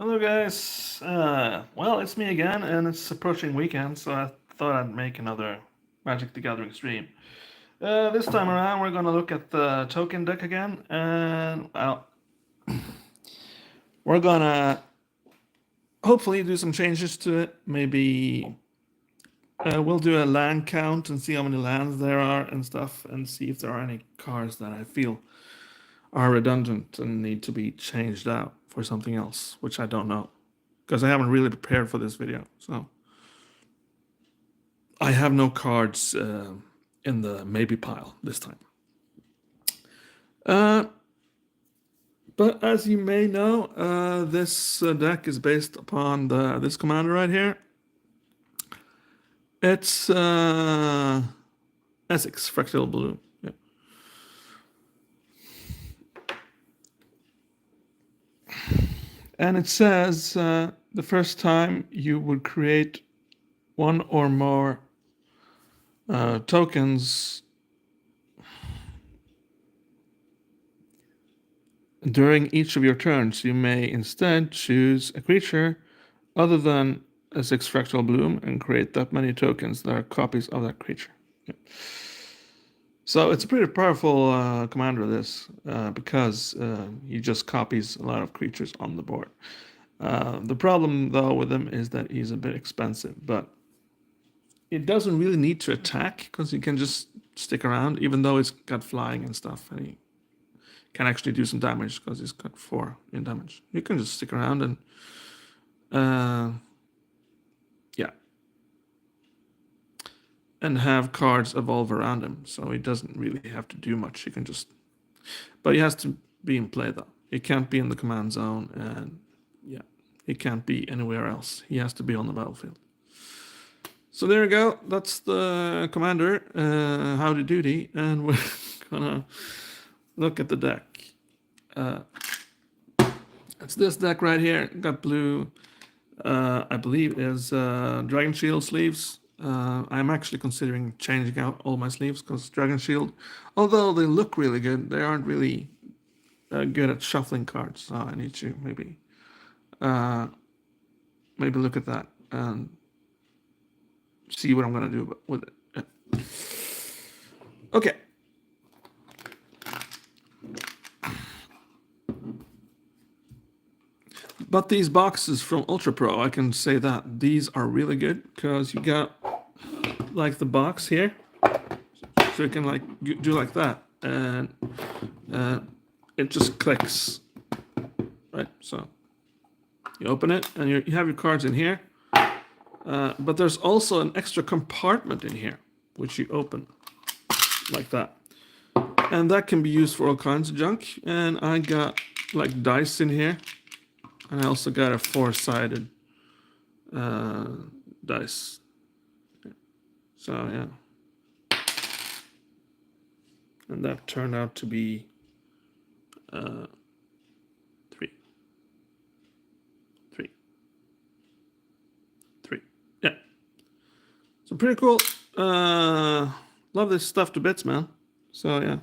Hello, guys. Well, it's me again, and it's approaching weekend, so I thought I'd make another Magic the Gathering stream. This time around, we're gonna look at the token deck again, and well, we're gonna hopefully do some changes to it. Maybe we'll do a land count and see how many lands there are and stuff, and see if there are any cards that I feel are redundant and need to be changed out for something else, which I don't know. Because I haven't really prepared for this video, so I have no cards in the maybe pile this time. But as you may know, this deck is based upon this commander right here. It's Essex Fractal Blue. Yeah. And it says the first time you would create one or more tokens during each of your turns, you may instead choose a creature other than a 6 fractal bloom and create that many tokens that are copies of that creature. Yeah. So it's a pretty powerful commander, this, because he just copies a lot of creatures on the board. The problem, though, with him is that he's a bit expensive, but it doesn't really need to attack because he can just stick around, even though it's got flying and stuff, and he can actually do some damage because he's got 4 in damage. You can just stick around and yeah, and have cards evolve around him, so he doesn't really have to do much. He can just, but he has to be in play though. He can't be in the command zone, and yeah, he can't be anywhere else. He has to be on the battlefield. So there you go. That's the commander, howdy doody, and we're gonna look at the deck. It's this deck right here. Got blue, I believe is Dragon Shield sleeves. I'm actually considering changing out all my sleeves because Dragon Shield, although they look really good, they aren't really good at shuffling cards. So I need to maybe look at that and see what I'm gonna do with it. Yeah. Okay. But these boxes from Ultra Pro, I can say that these are really good because you got like the box here, so you can like do like that, and it just clicks, right? So you open it, and you have your cards in here, but there's also an extra compartment in here, which you open like that, and that can be used for all kinds of junk. And I got like dice in here. And I also got a 4-sided dice. So, yeah. And that turned out to be 3. 3. Yeah. So pretty cool. Love this stuff to bits, man. So, yeah.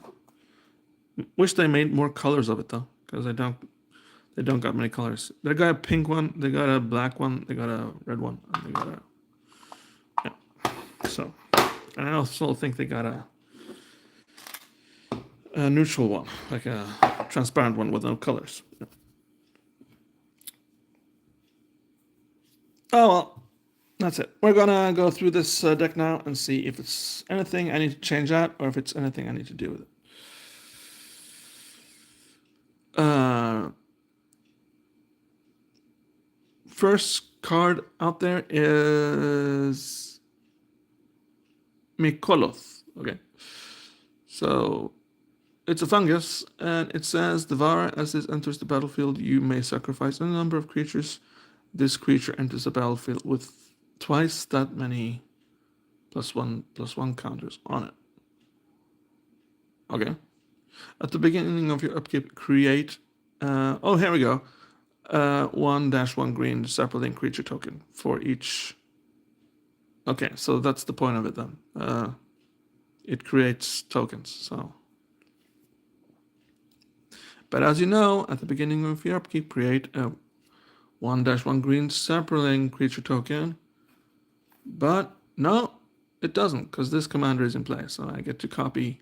Wish they made more colors of it, though. Because they don't got many colors. They got a pink one, they got a black one, they got a red one, and they got a, yeah. So, and I also think they got a neutral one, like a transparent one with no colors. Yeah. Oh well, that's it. We're gonna go through this deck now and see if it's anything I need to change out or if it's anything I need to do with it. First card out there is Mikoloth. Okay. So it's a fungus, and it says Devour. As this enters the battlefield, you may sacrifice a number of creatures. This creature enters the battlefield with twice that many +1/+1 counters on it. Okay. At the beginning of your upkeep, create. Oh, here we go. 1/1 green sapling creature token for each. Okay, so that's the point of it then. It creates tokens. So, but as you know, at the beginning of your upkeep, create a 1-1 green sapling creature token. But no, it doesn't, because this commander is in play, so I get to copy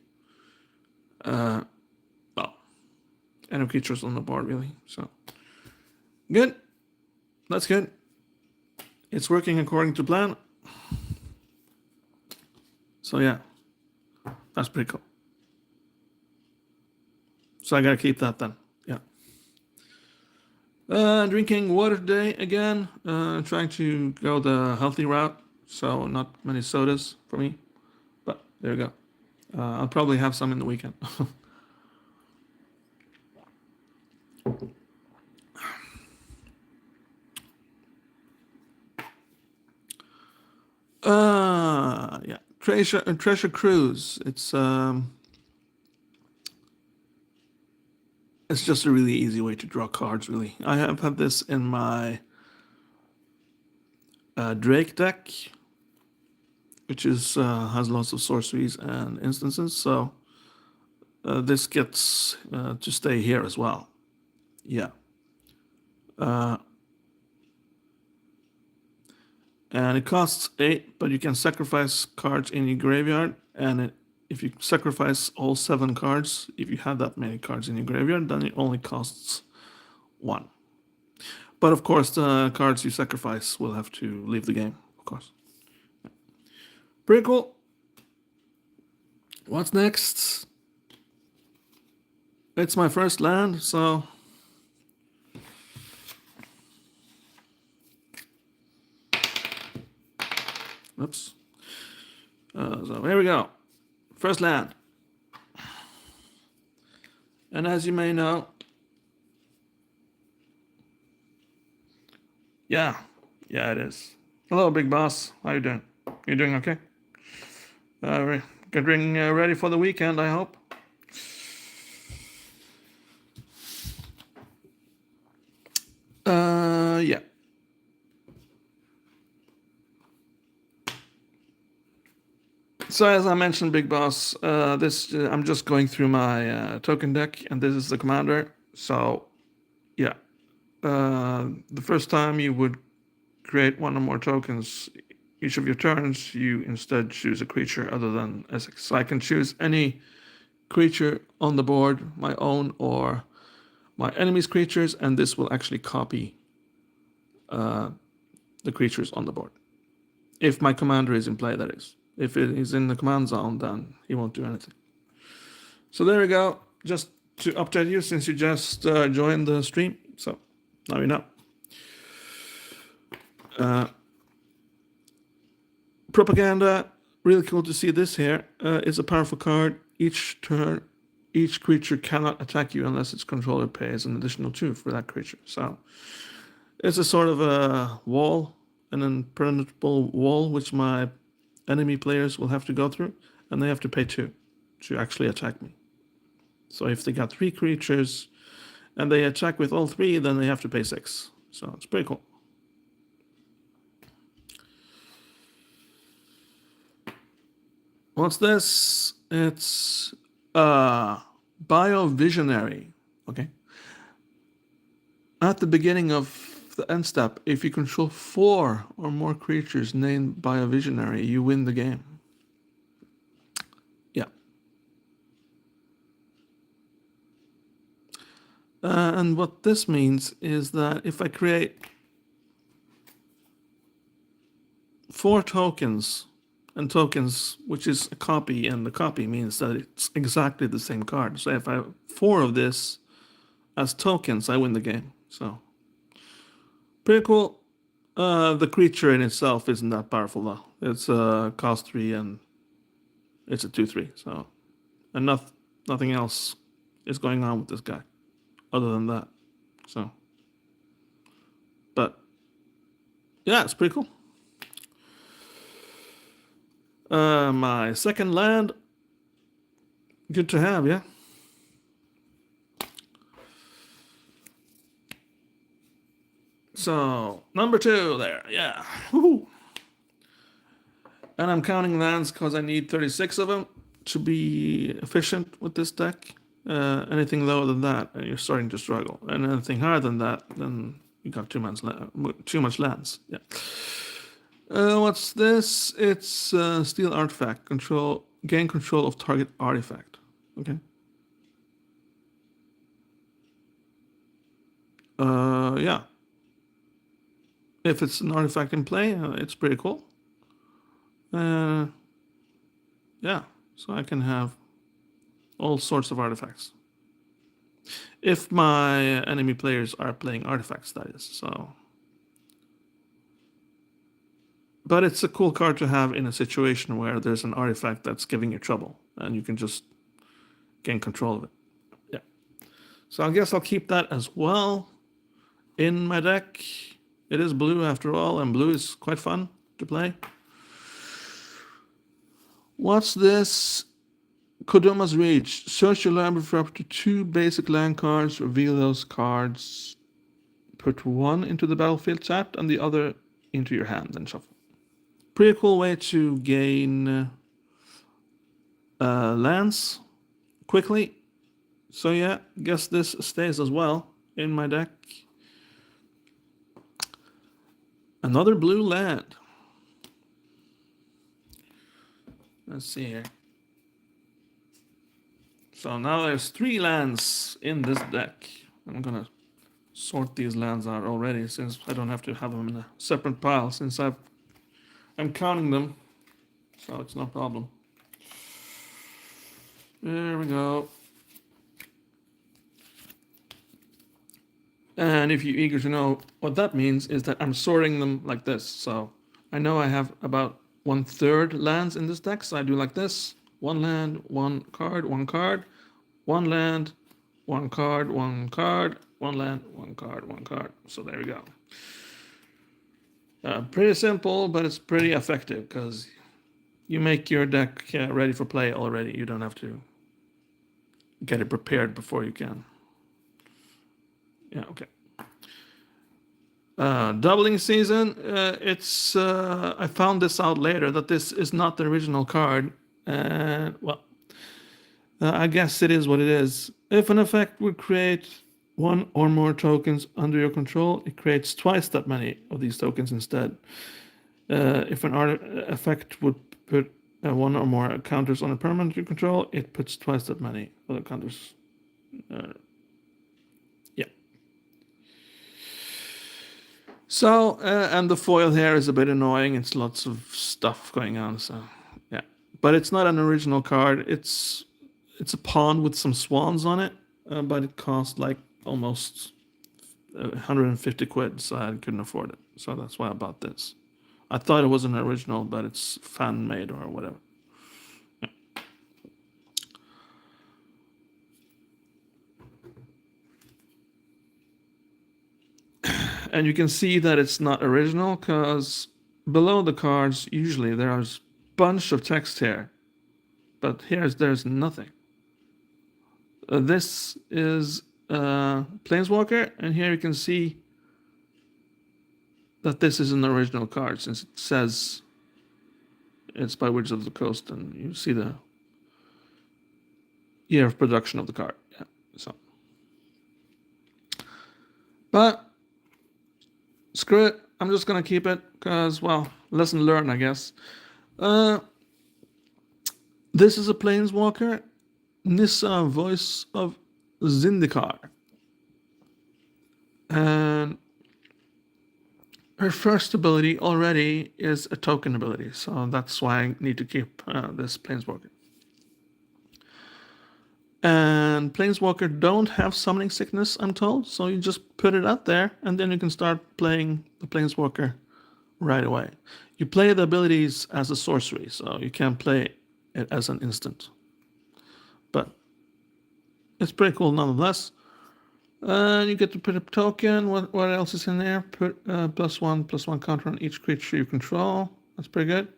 any creatures on the board, really. So good. That's good. It's working according to plan. So yeah, that's pretty cool. So I gotta keep that then. Yeah. Drinking water today again. Trying to go the healthy route, so not many sodas for me. But there you go. I'll probably have some in the weekend. Yeah. Treasure Cruise. It's just a really easy way to draw cards, really. I have had this in my Drake deck, which is has lots of sorceries and instances, so this gets to stay here as well. Yeah. And it costs 8, but you can sacrifice cards in your graveyard, and if you sacrifice all 7 cards, if you have that many cards in your graveyard, then it only costs 1. But of course, the cards you sacrifice will have to leave the game, of course. Pretty cool. What's next? It's my first land, so oops. So here we go. First land. And as you may know, yeah, it is. Hello, big boss. How you doing? You doing okay? Getting ready for the weekend, I hope. Yeah. So as I mentioned, Big Boss, I'm just going through my token deck, and this is the commander. So, yeah, the first time you would create one or more tokens each of your turns, you instead choose a creature other than Essex. So I can choose any creature on the board, my own or my enemy's creatures, and this will actually copy the creatures on the board. If my commander is in play, that is. If it is in the command zone, then he won't do anything. So there we go. Just to update you, since you just joined the stream. So now you know. Propaganda. Really cool to see this here. It's a powerful card. Each turn, each creature cannot attack you unless its controller pays an additional 2 for that creature. So it's a sort of a wall, an impenetrable wall, which my enemy players will have to go through, and they have to pay 2 to actually attack me. So if they got 3 creatures and they attack with all 3, then they have to pay 6. So it's pretty cool. What's this? It's Biovisionary. Okay. At the beginning of the end step, if you control 4 or more creatures named Biovisionary, you win the game. Yeah. And what this means is that if I create 4 tokens, and tokens, which is a copy, and the copy means that it's exactly the same card. So if I have 4 of this as tokens, I win the game. So pretty cool. The creature in itself isn't that powerful though. It's cost 3 and it's a 2/3. So nothing else is going on with this guy other than that. So, but yeah, it's pretty cool. My second land. Good to have, yeah. So, number 2 there, yeah. Woo-hoo. And I'm counting lands because I need 36 of them to be efficient with this deck. Anything lower than that, and you're starting to struggle. And anything higher than that, then you got too much lands. Yeah. What's this? It's steal artifact. Gain control of target artifact. Okay. Yeah. If it's an artifact in play, it's pretty cool. Yeah. So I can have all sorts of artifacts. If my enemy players are playing artifacts, that is. So. But it's a cool card to have in a situation where there's an artifact that's giving you trouble, and you can just gain control of it. Yeah. So I guess I'll keep that as well in my deck. It is blue after all, and blue is quite fun to play. What's this? Kodoma's Reach. Search your library for up to 2 basic land cards. Reveal those cards. Put one into the battlefield chat and the other into your hand and shuffle. Pretty cool way to gain lands quickly. So yeah, guess this stays as well in my deck. Another blue land. Let's see here. So now there's 3 lands in this deck. I'm gonna sort these lands out already since I don't have to have them in a separate pile since I'm counting them. So it's no problem. There we go. And if you're eager to know what that means, is that I'm sorting them like this. So I know I have about 1/3 lands in this deck. So I do like this: 1 land, 1 card, 1 card, 1 land, 1 card, 1 card, 1 land, 1 card, 1 card. So there we go. Pretty simple, but it's pretty effective because you make your deck ready for play already. You don't have to get it prepared before you can. Yeah, okay. Doubling season. It's. I found this out later that this is not the original card. Well, I guess it is what it is. If an effect would create 1 or more tokens under your control, it creates twice that many of these tokens instead. If an effect would put 1 or more counters on a permanent you control, it puts twice that many other counters. Yeah. So, and the foil here is a bit annoying. It's lots of stuff going on. So, yeah. But it's not an original card. It's a pawn with some swans on it, but it cost like almost 150 quid, so I couldn't afford it. So that's why I bought this. I thought it was an original, but it's fan made or whatever. Yeah. And you can see that it's not original because below the cards usually there's a bunch of text here, but there's nothing. This is Planeswalker, and here you can see that this is an original card since it says it's by Wizards of the Coast, and you see the year of production of the card. Yeah, so. But screw it, I'm just gonna keep it because, well, lesson learned, I guess. This is a Planeswalker, Nissa, Voice of Zendikar. And her first ability already is a token ability, so that's why I need to keep this Planeswalker. And Planeswalker don't have summoning sickness, I'm told, so you just put it out there, and then you can start playing the Planeswalker right away. You play the abilities as a sorcery, so you can't play it as an instant. But it's pretty cool nonetheless. You get to put a token. What else is in there? Put +1/+1 counter on each creature you control. That's pretty good.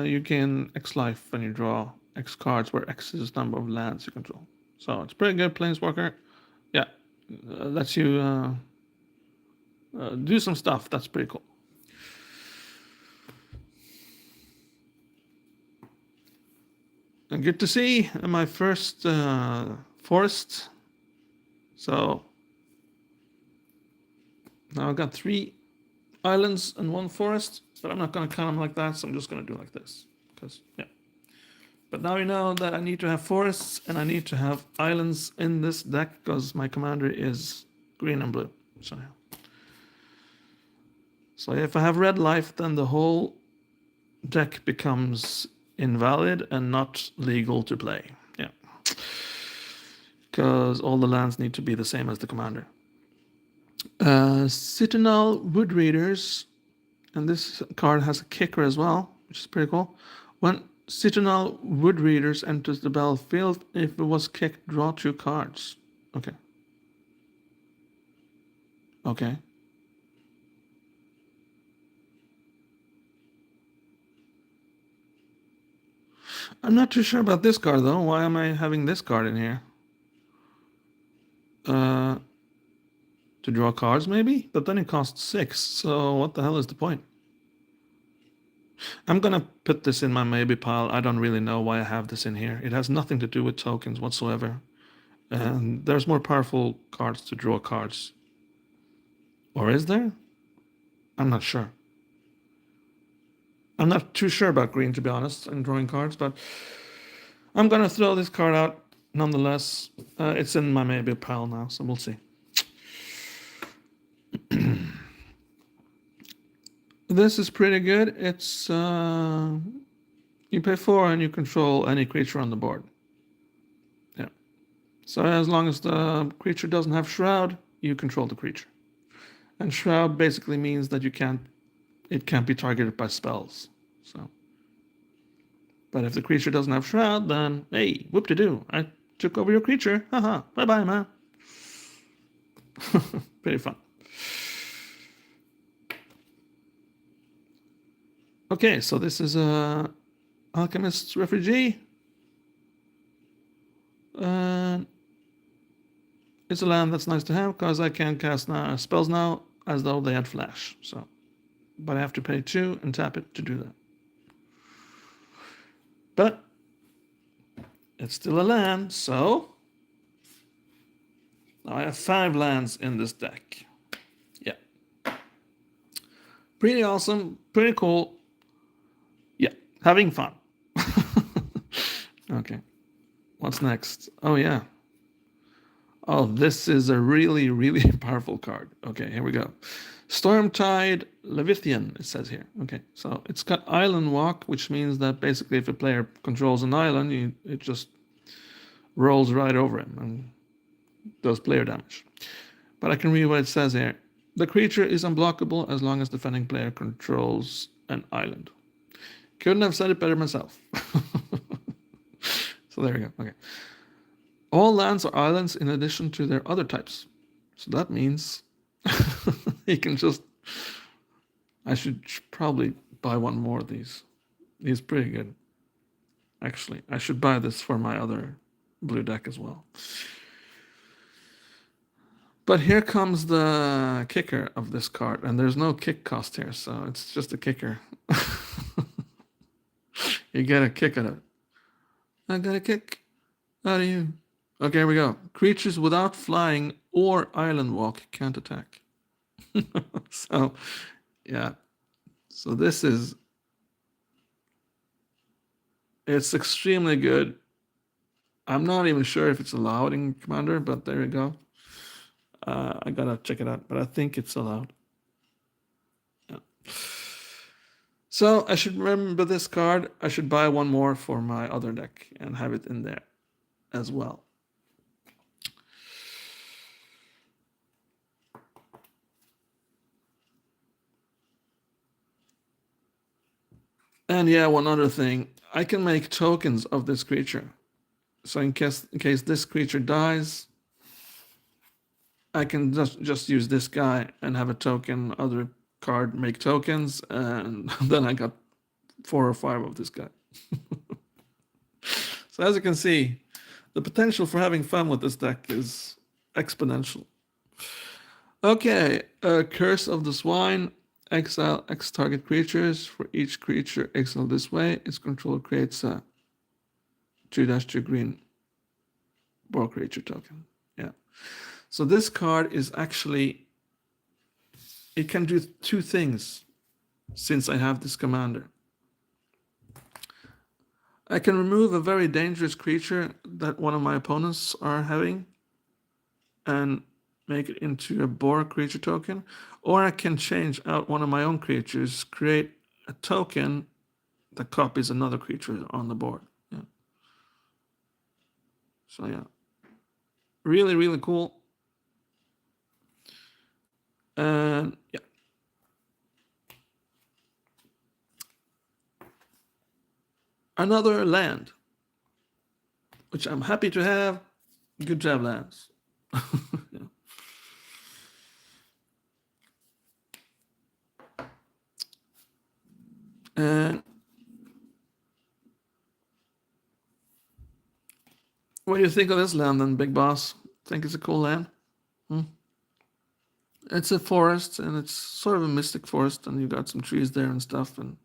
You gain X life when you draw X cards, where X is the number of lands you control. So it's pretty good, Planeswalker. Yeah, lets you do some stuff. That's pretty cool. And good to see my first forest. So Now I've got 3 islands and 1 forest, but I'm not going to count them like that, so I'm just going to do like this. Because, yeah. But now you know that I need to have forests and I need to have islands in this deck because my commander is green and blue. So if I have red life, then the whole deck becomes invalid and not legal to play. Yeah. Because all the lands need to be the same as the commander. Citadel Wood Raiders, and this card has a kicker as well, which is pretty cool. When Citadel Wood Raiders enters the battlefield, if it was kicked, draw 2 cards. Okay. Okay. I'm not too sure about this card though. Why am I having this card in here? To draw cards maybe? But then it costs 6, so what the hell is the point? I'm gonna put this in my maybe pile. I don't really know why I have this in here. It has nothing to do with tokens whatsoever. And there's more powerful cards to draw cards. Or is there? I'm not sure. I'm not too sure about green, to be honest, and drawing cards, but I'm gonna throw this card out nonetheless. It's in my maybe pile now, so we'll see. This is pretty good. It's you pay 4 and you control any creature on the board. Yeah. So as long as the creature doesn't have Shroud, you control the creature. And Shroud basically means that it can't be targeted by spells. So, but if the creature doesn't have Shroud, then hey, whoop-de-doo, I took over your creature. Haha, bye-bye, man. Pretty fun. Okay, so this is a Alchemist's Refugee. It's a land that's nice to have because I can cast spells now as though they had flash. So, but I have to pay 2 and tap it to do that. But it's still a land, so now I have 5 lands in this deck. Yeah. Pretty awesome, pretty cool. Yeah, having fun. Okay. What's next? Oh, yeah. Oh, this is a really, really powerful card. Okay, here we go. Stormtide Leviathan, it says here. Okay, so it's got Island Walk, which means that basically if a player controls an island, it just rolls right over him and does player damage. But I can read what it says here. The creature is unblockable as long as the defending player controls an island. Couldn't have said it better myself. So there we go. Okay. All lands are islands in addition to their other types. So that means he can just... I should probably buy one more of these. He's pretty good. Actually, I should buy this for my other blue deck as well. But here comes the kicker of this card, and there's no kick cost here, so it's just a kicker. You get a kick at it. I got a kick out of you. Okay, here we go. Creatures without flying or island walk can't attack. So, yeah. So this is... It's extremely good. I'm not even sure if it's allowed in Commander, but there you go. I gotta check it out, but I think it's allowed. Yeah. So I should remember this card. I should buy one more for my other deck and have it in there as well. And yeah, one other thing. I can make tokens of this creature. So in case this creature dies, I can just use this guy and have a token, other card, make tokens, and then I got 4 or 5 of this guy. So as you can see, the potential for having fun with this deck is exponential. Okay, Curse of the Swine. Exile X target creatures. For each creature exiled this way, its controller creates a 2/2 green war creature token. Yeah. So this card is actually it can do two things since I have this commander. I can remove a very dangerous creature that one of my opponents are having and make it into a boar creature token, or I can change out one of my own creatures, create a token that copies another creature on the board. Yeah. So yeah, really, really cool. And yeah. Another land, which I'm happy to have. Good job, lands. Yeah. And what do you think of this land then, Big Boss? Think it's a cool land? It's a forest, and it's sort of a mystic forest, and you got some trees there and stuff. And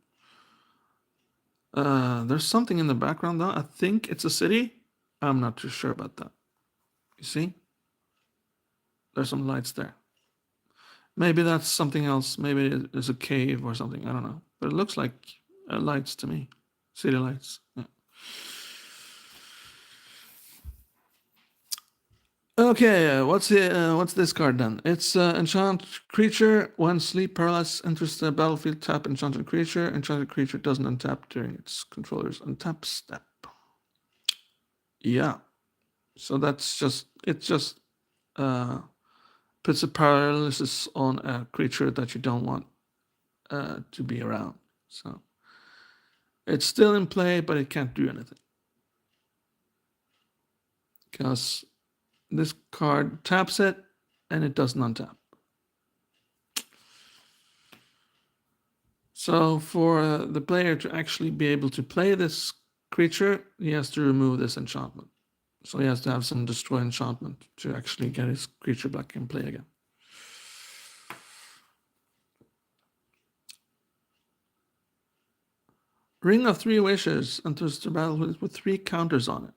there's something in the background though. I think it's a city. I'm not too sure about that. You see? There's some lights there. Maybe that's something else. Maybe it's a cave or something. I don't know. But it looks like lights to me. City lights. Yeah. Okay, what's this card then? It's enchant creature. When sleep paralysis enters the battlefield, tap enchanted creature. Enchanted creature doesn't untap during its controller's untap step. Yeah, so that's just puts a paralysis on a creature that you don't want to be around. So it's still in play, but it can't do anything because this card taps it and it doesn't untap. So for the player to actually be able to play this creature, he has to remove this enchantment. So he has to have some destroy enchantment to actually get his creature back in play again. Ring of Three Wishes enters the battlefield with 3 counters on it.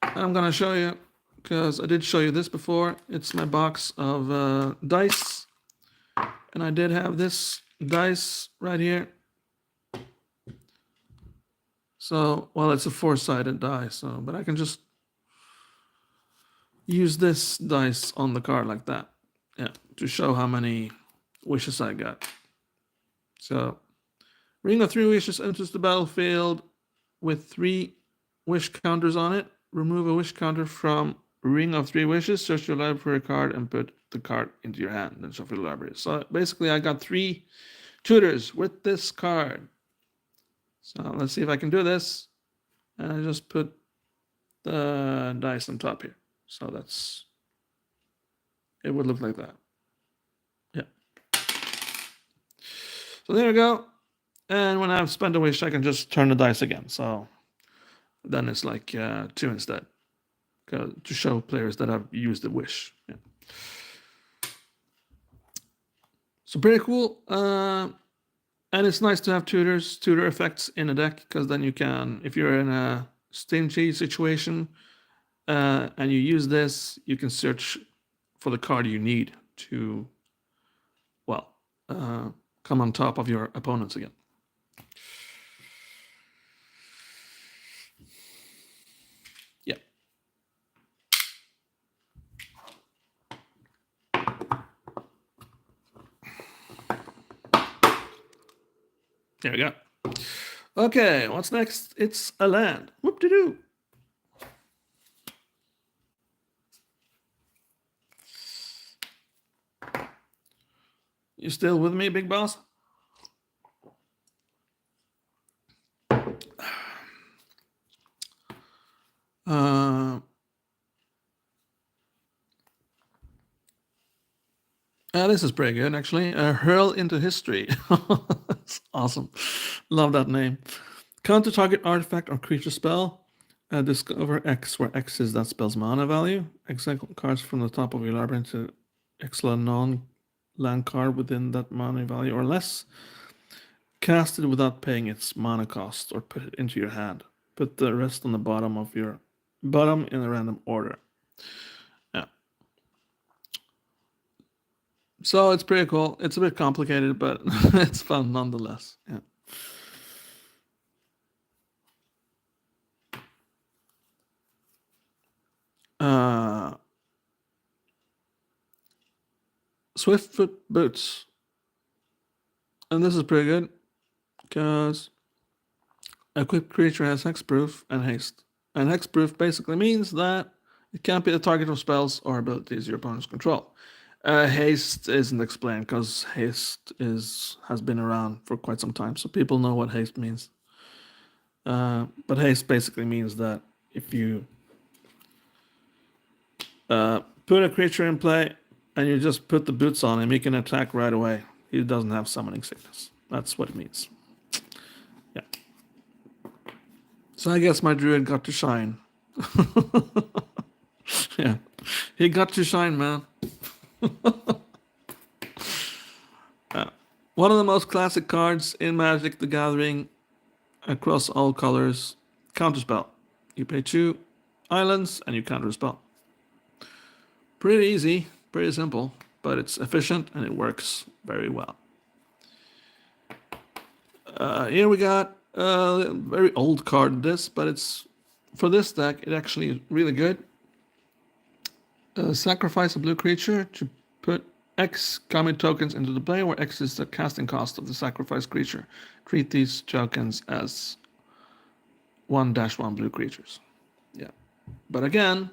I'm gonna show you, because I did show you this before. It's my box of dice, and I did have this dice right here. So, well, it's a 4-sided die, so, but I can just use this dice on the card like that, yeah, to show how many wishes I got. So, Ring of Three Wishes enters the battlefield with 3 wish counters on it. Remove a wish counter from Ring of Three Wishes, search your library for a card, and put the card into your hand, then shuffle the library. So basically, I got 3 tutors with this card. So let's see if I can do this. And I just put the dice on top here. So it would look like that. Yeah. So there we go. And when I've spent a wish, I can just turn the dice again. So then it's like 2 instead, to show players that I've used the wish. Yeah. So pretty cool. And it's nice to have tutor effects in a deck, because then you can, if you're in a stingy situation and you use this, you can search for the card you need to, well, come on top of your opponents again. Yeah. There we go. Okay, what's next? It's a land. Whoop-de-doo. You still with me, Big Boss? This is pretty good, actually. Hurl into History. That's awesome. Love that name. Counter target artifact or creature spell. Discover X, where X is that spell's mana value. Exile cards from the top of your library into exile non-land card within that mana value or less. Cast it without paying its mana cost, or put it into your hand. Put the rest on the bottom of your bottom in a random order. Yeah. So it's pretty cool. It's a bit complicated, but it's fun nonetheless. Yeah. Uh, Swiftfoot boots, and this is pretty good because equipped creature has hexproof and haste. And hexproof basically means that it can't be the target of spells or abilities your opponents control. Haste isn't explained because haste has been around for quite some time, so people know what haste means. But haste basically means that if you put a creature in play and you just put the boots on him, he can attack right away. He doesn't have summoning sickness. That's what it means. Yeah. So I guess my druid got to shine. Yeah. He got to shine, man. One of the most classic cards in Magic the Gathering across all colors, Counterspell. You pay 2 islands and you counter a spell. Pretty easy, pretty simple, but it's efficient and it works very well. Here we got a very old card, this, but it's for this deck, it actually is really good. Sacrifice a blue creature to put X common tokens into the play, where X is the casting cost of the sacrificed creature. Treat these tokens as 1/1 blue creatures. Yeah. But again,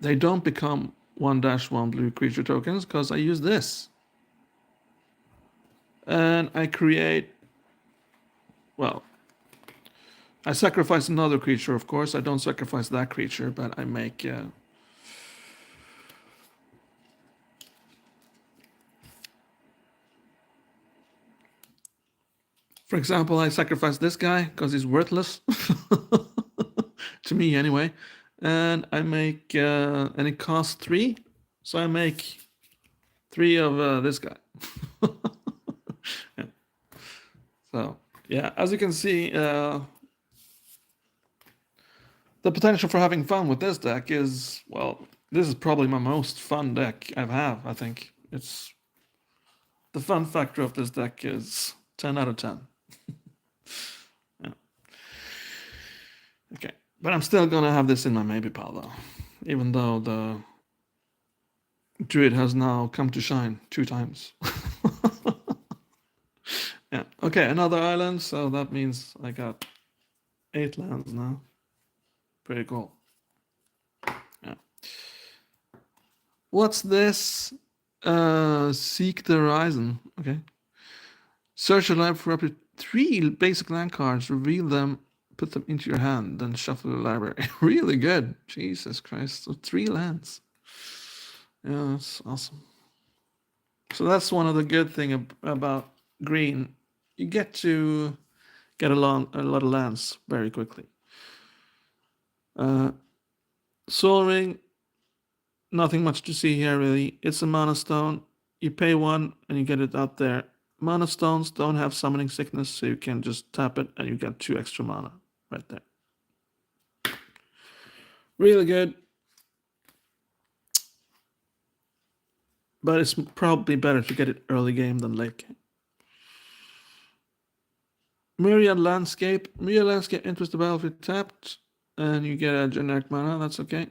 they don't become 1/1 blue creature tokens because I use this. And I create, well, I sacrifice another creature, of course. I don't sacrifice that creature, but I make. For example, I sacrifice this guy because he's worthless. To me, anyway. And I make. And it costs 3. So I make 3 of this guy. Yeah. So, yeah, as you can see, the potential for having fun with this deck is, well, this is probably my most fun deck I've had, I think. It's the fun factor of this deck is 10 out of 10. Yeah. Okay. But I'm still gonna have this in my maybe pile though. Even though the Druid has now come to shine 2 times. Yeah. Okay, another island, so that means I got 8 lands now. Pretty cool. Yeah. What's this? Seek the Horizon. Okay. Search your library for up to 3 basic land cards, reveal them, put them into your hand, then shuffle the library. Really good. Jesus Christ. So 3 lands. Yeah, that's awesome. So that's one of the good thing about green. You get to get along a lot of lands very quickly. Soul Ring, nothing much to see here really. It's a mana stone. You pay 1 and you get it out there. Mana stones don't have summoning sickness, so you can just tap it and you get 2 extra mana right there. Really good. But it's probably better to get it early game than late game. Myriad Landscape. Myriad Landscape enters the battlefield tapped, and you get a generic mana. That's okay.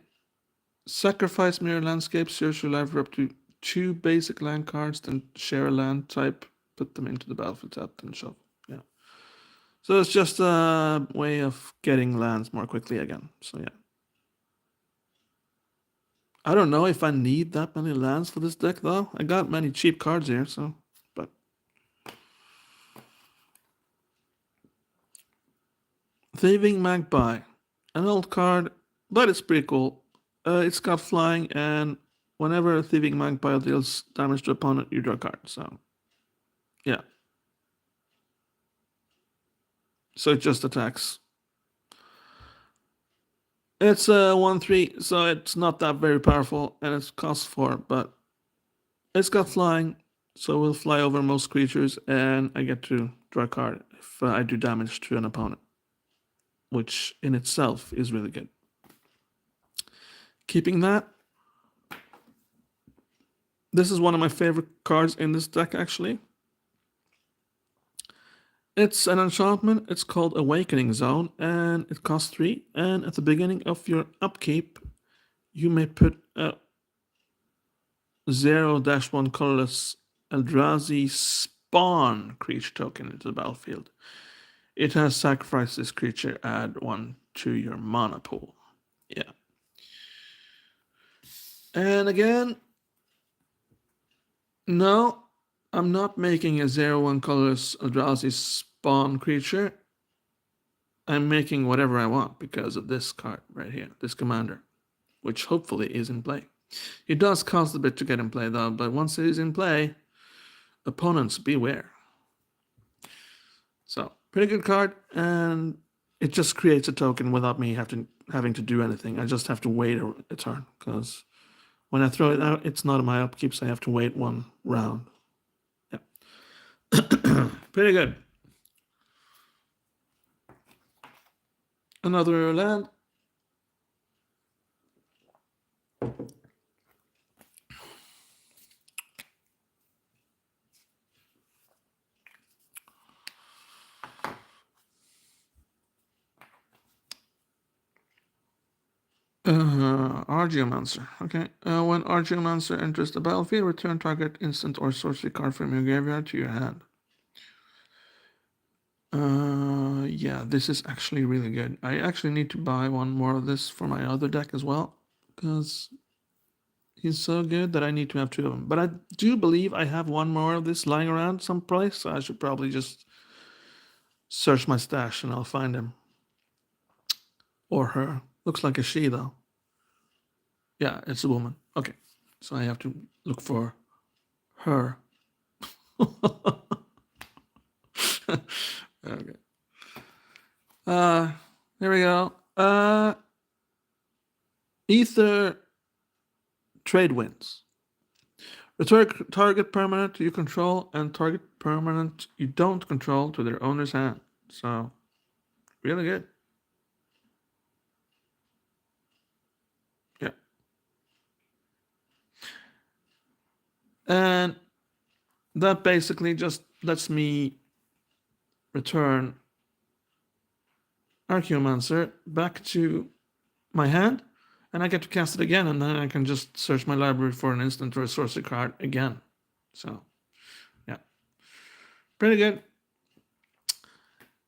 Sacrifice Myriad Landscape. Search your life for up to 2 basic land cards, then share a land type. Put them into the battlefield tapped and shuffle. Yeah. So it's just a way of getting lands more quickly again. So yeah. I don't know if I need that many lands for this deck though. I got many cheap cards here, so but Thieving Magpie. An old card, but it's pretty cool. It's got flying, and whenever a Thieving Magpie deals damage to opponent, you draw a card. So yeah. So it just attacks. It's a 1/3, so it's not that very powerful, and it costs 4, but it's got flying, so it will fly over most creatures, and I get to draw a card if I do damage to an opponent, which in itself is really good. Keeping that. This is one of my favorite cards in this deck, actually. It's an enchantment. It's called Awakening Zone, and it costs 3. And at the beginning of your upkeep, you may put a 0-1 colorless Eldrazi spawn creature token into the battlefield. It has sacrificed this creature, add 1 to your mana pool. Yeah. And again, no, I'm not making a 0-1 colorless Eldrazi spawn creature. I'm making whatever I want because of this card right here, this commander, which hopefully is in play. It does cost a bit to get in play though, but once it is in play, opponents beware. So, pretty good card, and it just creates a token without me having to do anything. I just have to wait a turn, because when I throw it out, it's not in my upkeep, so I have to wait 1 round. Yeah. Pretty good. Another land. Argeomancer. Okay. When Argeomancer enters the battlefield, return target instant or sorcery card from your graveyard to your hand. Yeah, this is actually really good. I actually need to buy 1 more of this for my other deck as well, because he's so good that I need to have 2 of them. But I do believe I have 1 more of this lying around someplace, so I should probably just search my stash and I'll find him. Or her. Looks like a she, though. Yeah, it's a woman. Okay. So I have to look for her. Okay. There we go. Ether trade wins. Return target permanent you control and target permanent you don't control to their owner's hand. So, really good. Yeah. And that basically just lets me return Archaeomancer back to my hand, and I get to cast it again, and then I can just search my library for an instant or a sorcery card again. So, yeah. Pretty good.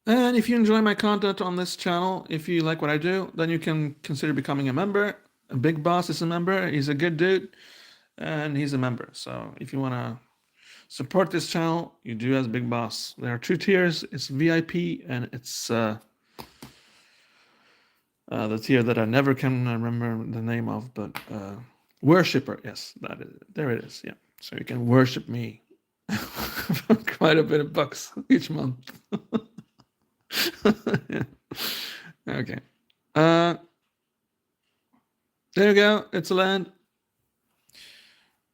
And if you enjoy my content on this channel, if you like what I do, then you can consider becoming a member. Big Boss is a member. He's a good dude, and he's a member. So if you want to support this channel, you do as Big Boss. There are 2 tiers. It's VIP, and it's the tier that I never can remember the name of, but Worshipper. Yes, that is it. There it is. Yeah. So you can worship me for quite a bit of bucks each month. Yeah. Okay. There you go. It's a land.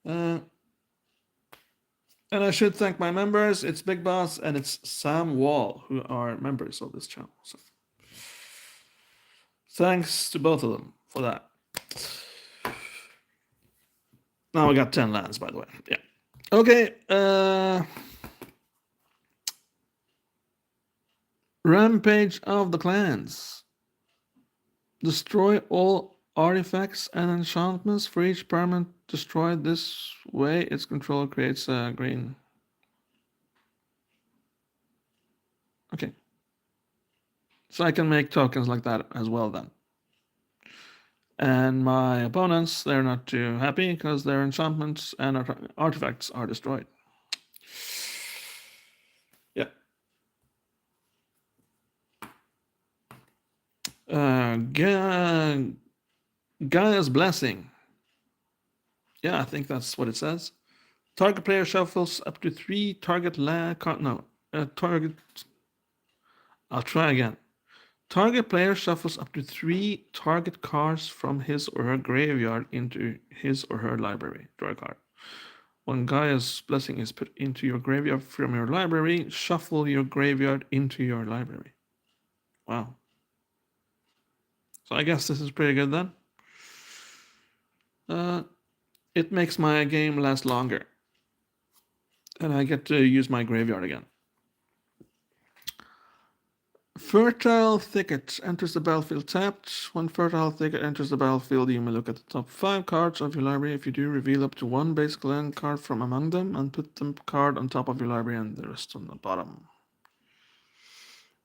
And I should thank my members. It's Big Boss and it's Sam Wall, who are members of this channel. So thanks to both of them for that. Now we got 10 lands, by the way. Yeah. Okay. Rampage of the Clans. Destroy all artifacts and enchantments for each permanent destroyed. This way, its controller creates a green. Okay. So I can make tokens like that as well then. And my opponents, they're not too happy because their enchantments and artifacts are destroyed. Yeah. Gaia's Blessing. Yeah, I think that's what it says. Target player shuffles up to 3 target target. I'll try again. Target player shuffles up to 3 target cards from his or her graveyard into his or her library. Draw a card. When Gaia's Blessing is put into your graveyard from your library, shuffle your graveyard into your library. Wow. So I guess this is pretty good then. it makes my game last longer. And I get to use my graveyard again. Fertile Thicket enters the battlefield tapped. When Fertile Thicket enters the battlefield, you may look at the top 5 cards of your library. If you do, reveal up to one basic land card from among them and put the card on top of your library and the rest on the bottom.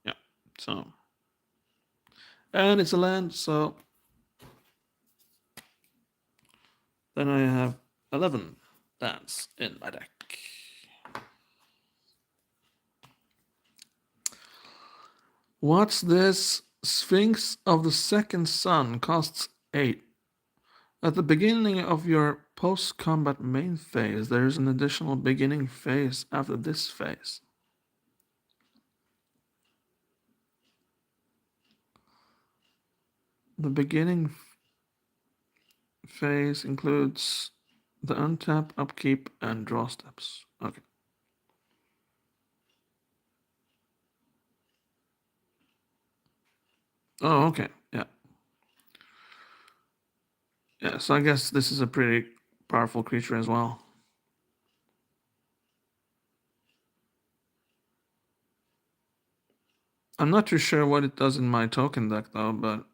Yeah, so. And it's a land, so. Then I have 11 lands in my deck. What's this? Sphinx of the Second Sun costs 8. At the beginning of your post-combat main phase, there is an additional beginning phase after this phase. The beginning phase includes the untap, upkeep, and draw steps. Okay. Oh, okay. Yeah. Yeah, so I guess this is a pretty powerful creature as well. I'm not too sure what it does in my token deck, though, but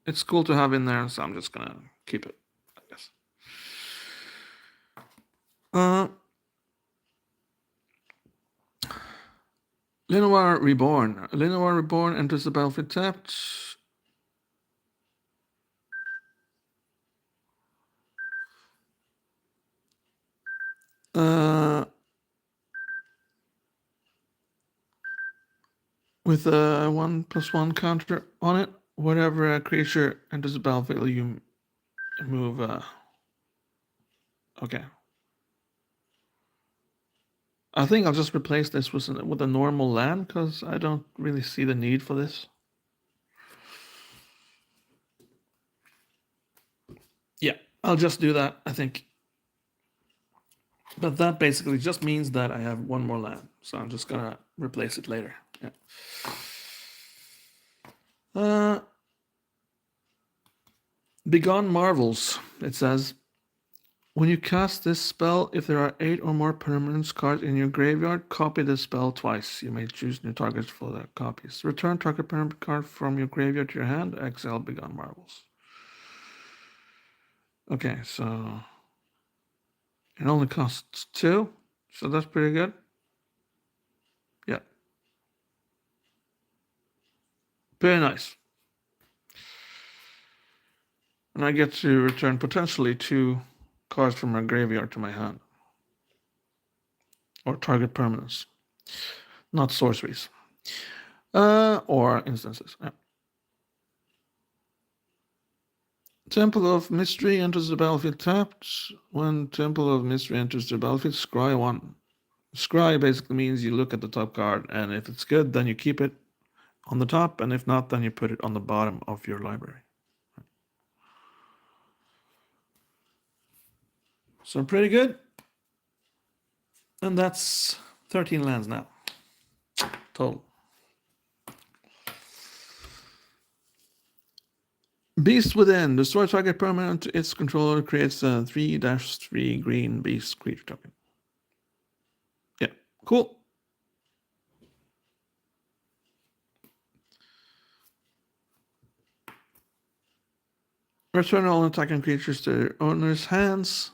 it's cool to have in there, so I'm just gonna keep it, I guess. Linoir Reborn. Linoir Reborn enters the battlefield tapped. With a 1/1 counter on it, whatever a creature enters the battlefield, you move. Okay. I think I'll just replace this with a normal land because I don't really see the need for this. Yeah, I'll just do that, I think. But that basically just means that I have one more land, so I'm just gonna replace it later. Yeah. Begone Marvels, it says. When you cast this spell, if there are 8 or more permanent cards in your graveyard, copy the spell twice. You may choose new targets for the copies. Return target permanent card from your graveyard to your hand. Exile Begone Marvels. Okay, so it only costs 2, so that's pretty good. Yeah. Very nice. And I get to return potentially 2 cards from my graveyard to my hand. Or target permanents. Not sorceries. Or instances. Yeah. Temple of Mystery enters the battlefield tapped. When Temple of Mystery enters the battlefield, scry 1. Scry basically means you look at the top card, and if it's good, then you keep it on the top, and if not, then you put it on the bottom of your library. So pretty good. And that's 13 lands now. Total. Beast Within. Destroy target permanent. Its controller creates a 3/3 green beast creature token. Yeah, cool. Return all attacking creatures to their owner's hands.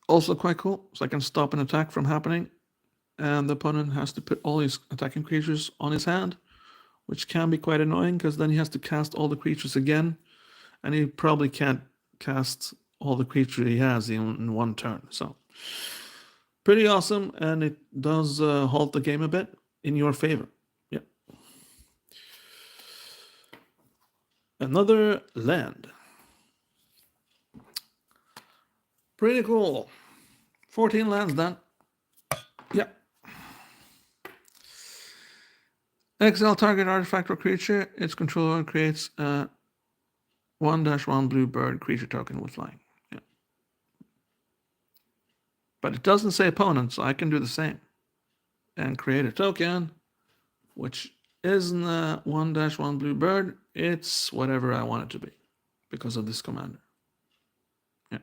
Also quite cool, so I can stop an attack from happening. And the opponent has to put all his attacking creatures on his hand, which can be quite annoying because then he has to cast all the creatures again, and he probably can't cast all the creatures he has in one turn. So pretty awesome, and it does halt the game a bit in your favor. Yeah. Another land. Pretty cool. 14 lands done. Yeah. Exile target artifact or creature. Its controller creates a 1/1 blue bird creature token with flying. Yeah. But it doesn't say opponent, so I can do the same. And create a token, which isn't a 1/1 blue bird. It's whatever I want it to be. because of this commander. Yeah.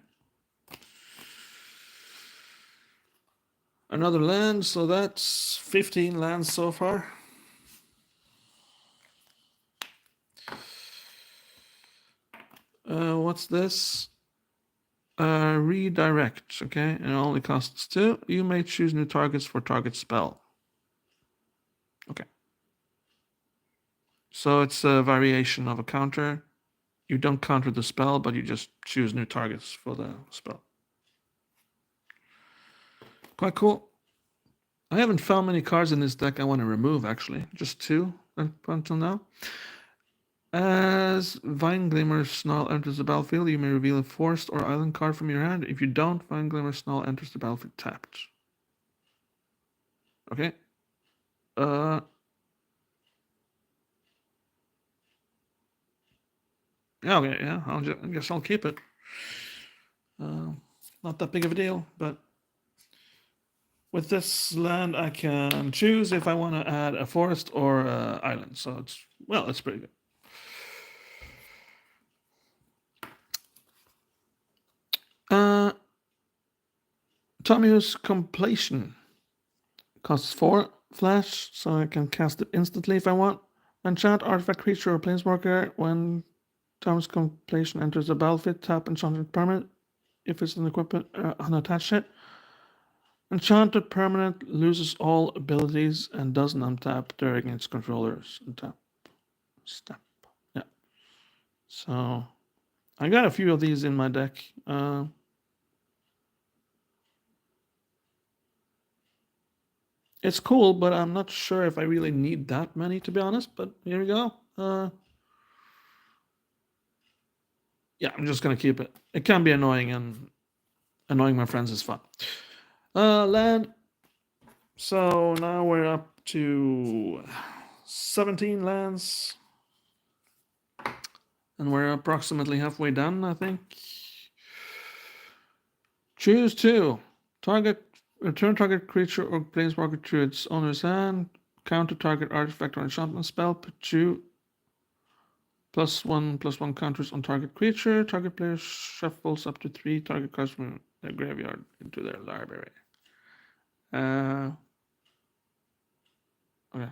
Another land, so that's 15 lands so far. What's this? Redirect, okay, and it only costs 2. You may choose new targets for target spell. Okay. So it's a variation of a counter. You don't counter the spell, but you just choose new targets for the spell. Quite cool. I haven't found many cards in this deck I want to remove, actually. Just 2 until now. As Vine Glimmer Snarl enters the battlefield, you may reveal a forest or island card from your hand. If you don't, Vine Glimmer Snarl enters the battlefield tapped. Okay. Yeah, okay, yeah. I guess I'll keep it. Not that big of a deal, but with this land, I can choose if I want to add a forest or an island. So it's pretty good. Tommy's Completion costs 4 flash, so I can cast it instantly if I want. Enchant artifact creature or planeswalker when Tommy's Completion enters the battlefield. Tap enchanted permanent if it's an equipment unattached it. Enchanted permanent loses all abilities and doesn't untap during its controller's untap step. Yeah. So I got a few of these in my deck. It's cool, but I'm not sure if I really need that many, to be honest. But here we go. Yeah, I'm just gonna keep it. It can be annoying, and annoying my friends is fun. Land. So now we're up to 17 lands. And we're approximately halfway done, I think. Choose 2. Return target creature or planeswalker to its owner's hand. Counter target artifact or enchantment spell. Put 2 +1/+1 counters on target creature. Target player shuffles up to 3 target cards from their graveyard into their library. Okay.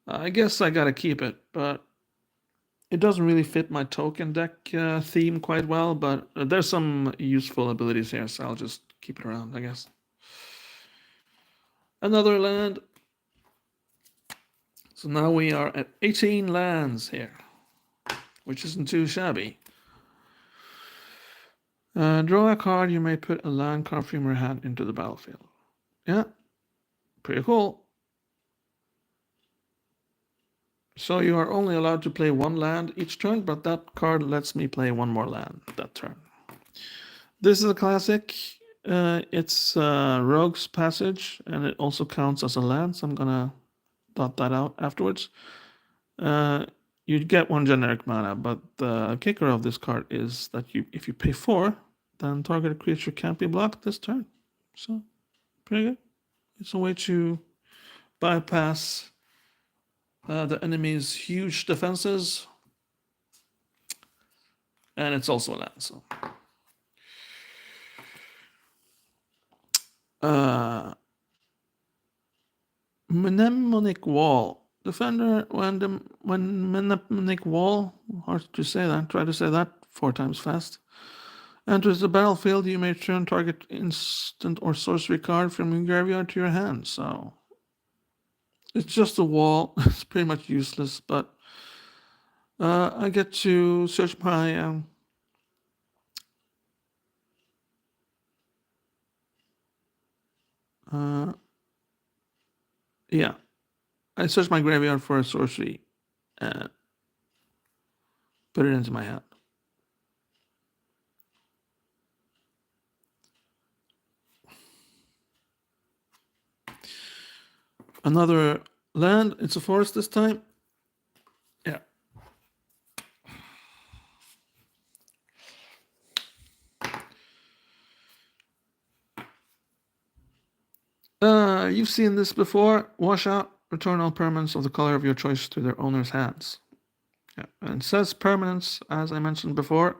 I guess I gotta keep it, but it doesn't really fit my token deck theme quite well, but there's some useful abilities here, so I'll just keep it around, I guess. Another land. So now we are at 18 lands here, which isn't too shabby. Draw a card. You may put a land card from your hand into the battlefield. Yeah, pretty cool. So you are only allowed to play 1 land each turn, but that card lets me play 1 more land that turn. This is a classic. It's Rogue's Passage, and it also counts as a land, so I'm gonna dot that out afterwards. You get 1 generic mana, but the kicker of this card is that if you pay 4, then targeted creature can't be blocked this turn. So, pretty good. It's a way to bypass the enemy's huge defenses. And it's also a land, so. Mnemonic Wall. Defender, when Mnemonic Wall, hard to say that, try to say that 4 times fast, enters the battlefield, you may return target instant or sorcery card from your graveyard to your hand. So it's just a wall. It's pretty much useless, but I get to search my yeah, I search my graveyard for a sorcery and put it into my hand. Another land. It's a forest this time. Yeah. You've seen this before. Washout. return all permanents of the color of your choice to their owner's hands. Yeah. And it says permanents, as I mentioned before,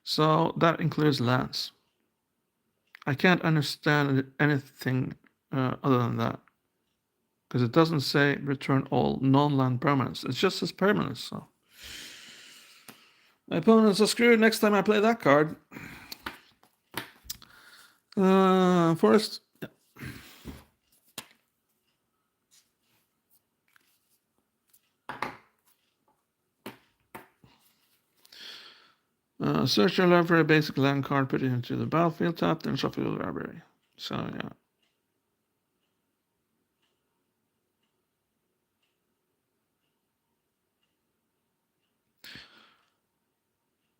so that includes lands. I can't understand anything other than that, because it doesn't say return all non-land permanents. It just says permanents. So my opponents are screwed next time I play that card. Forest. Yeah. Search your library for a basic land card, put it into the battlefield tab, then shuffle your library. So yeah.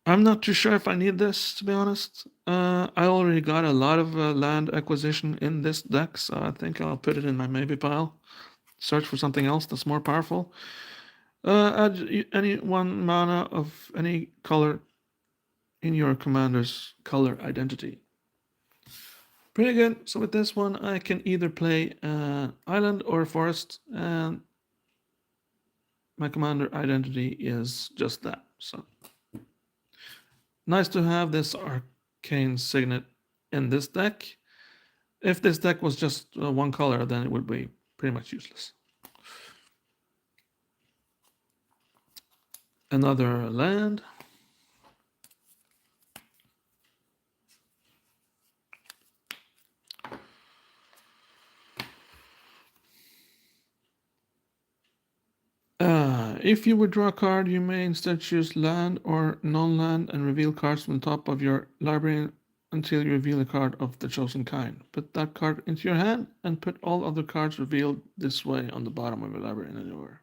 I'm not too sure if I need this, to be honest. I already got a lot of land acquisition in this deck, so I think I'll put it in my maybe pile. Search for something else that's more powerful. Add any 1 mana of any color in your commander's color identity. Pretty good. So with this one, I can either play island or forest, and my commander identity is just that. So nice to have this arcane signet in this deck. If this deck was just 1 color, then it would be pretty much useless. Another land. If you withdraw a card, you may instead choose land or non-land and reveal cards from the top of your library until you reveal a card of the chosen kind. Put that card into your hand and put all other cards revealed this way on the bottom of your library in any order.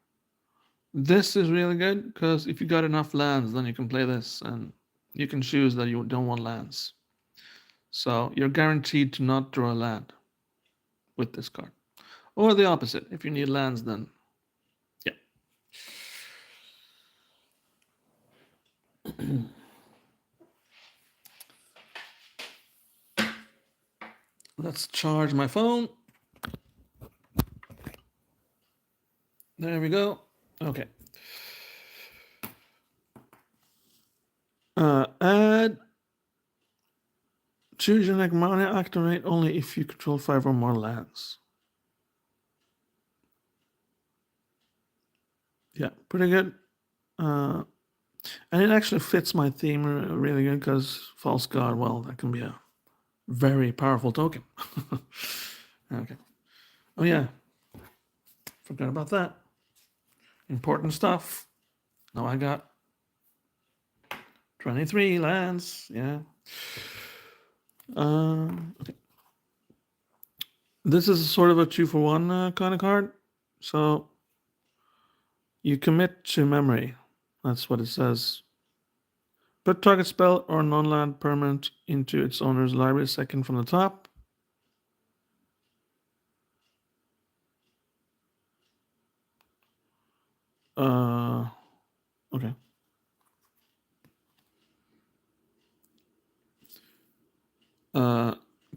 This is really good because if you got enough lands, then you can play this and you can choose that you don't want lands. So you're guaranteed to not draw a land with this card. Or the opposite. If you need lands, then yeah. Let's charge my phone. There we go. Okay. Add choose your next mana, activate only if you control 5 or more lands. Yeah, pretty good. And it actually fits my theme really good because False God, well, that can be a very powerful token. Okay. Oh, yeah. Forgot about that. Important stuff. Now I got 23 lands. Yeah. Okay. This is sort of a 2-for-1 kind of card. So you commit to memory. That's what it says. Put target spell or non-land permanent into its owner's library second from the top. Okay.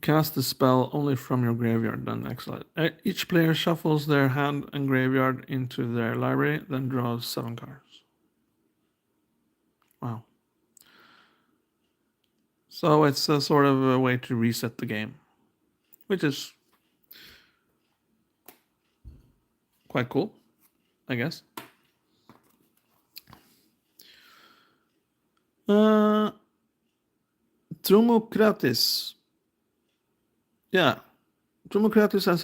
Cast the spell only from your graveyard, then exile it. Each player shuffles their hand and graveyard into their library, then draws 7 cards. Wow. So it's a sort of a way to reset the game, which is quite cool, I guess. Trumokratis. Yeah. Trumokratis has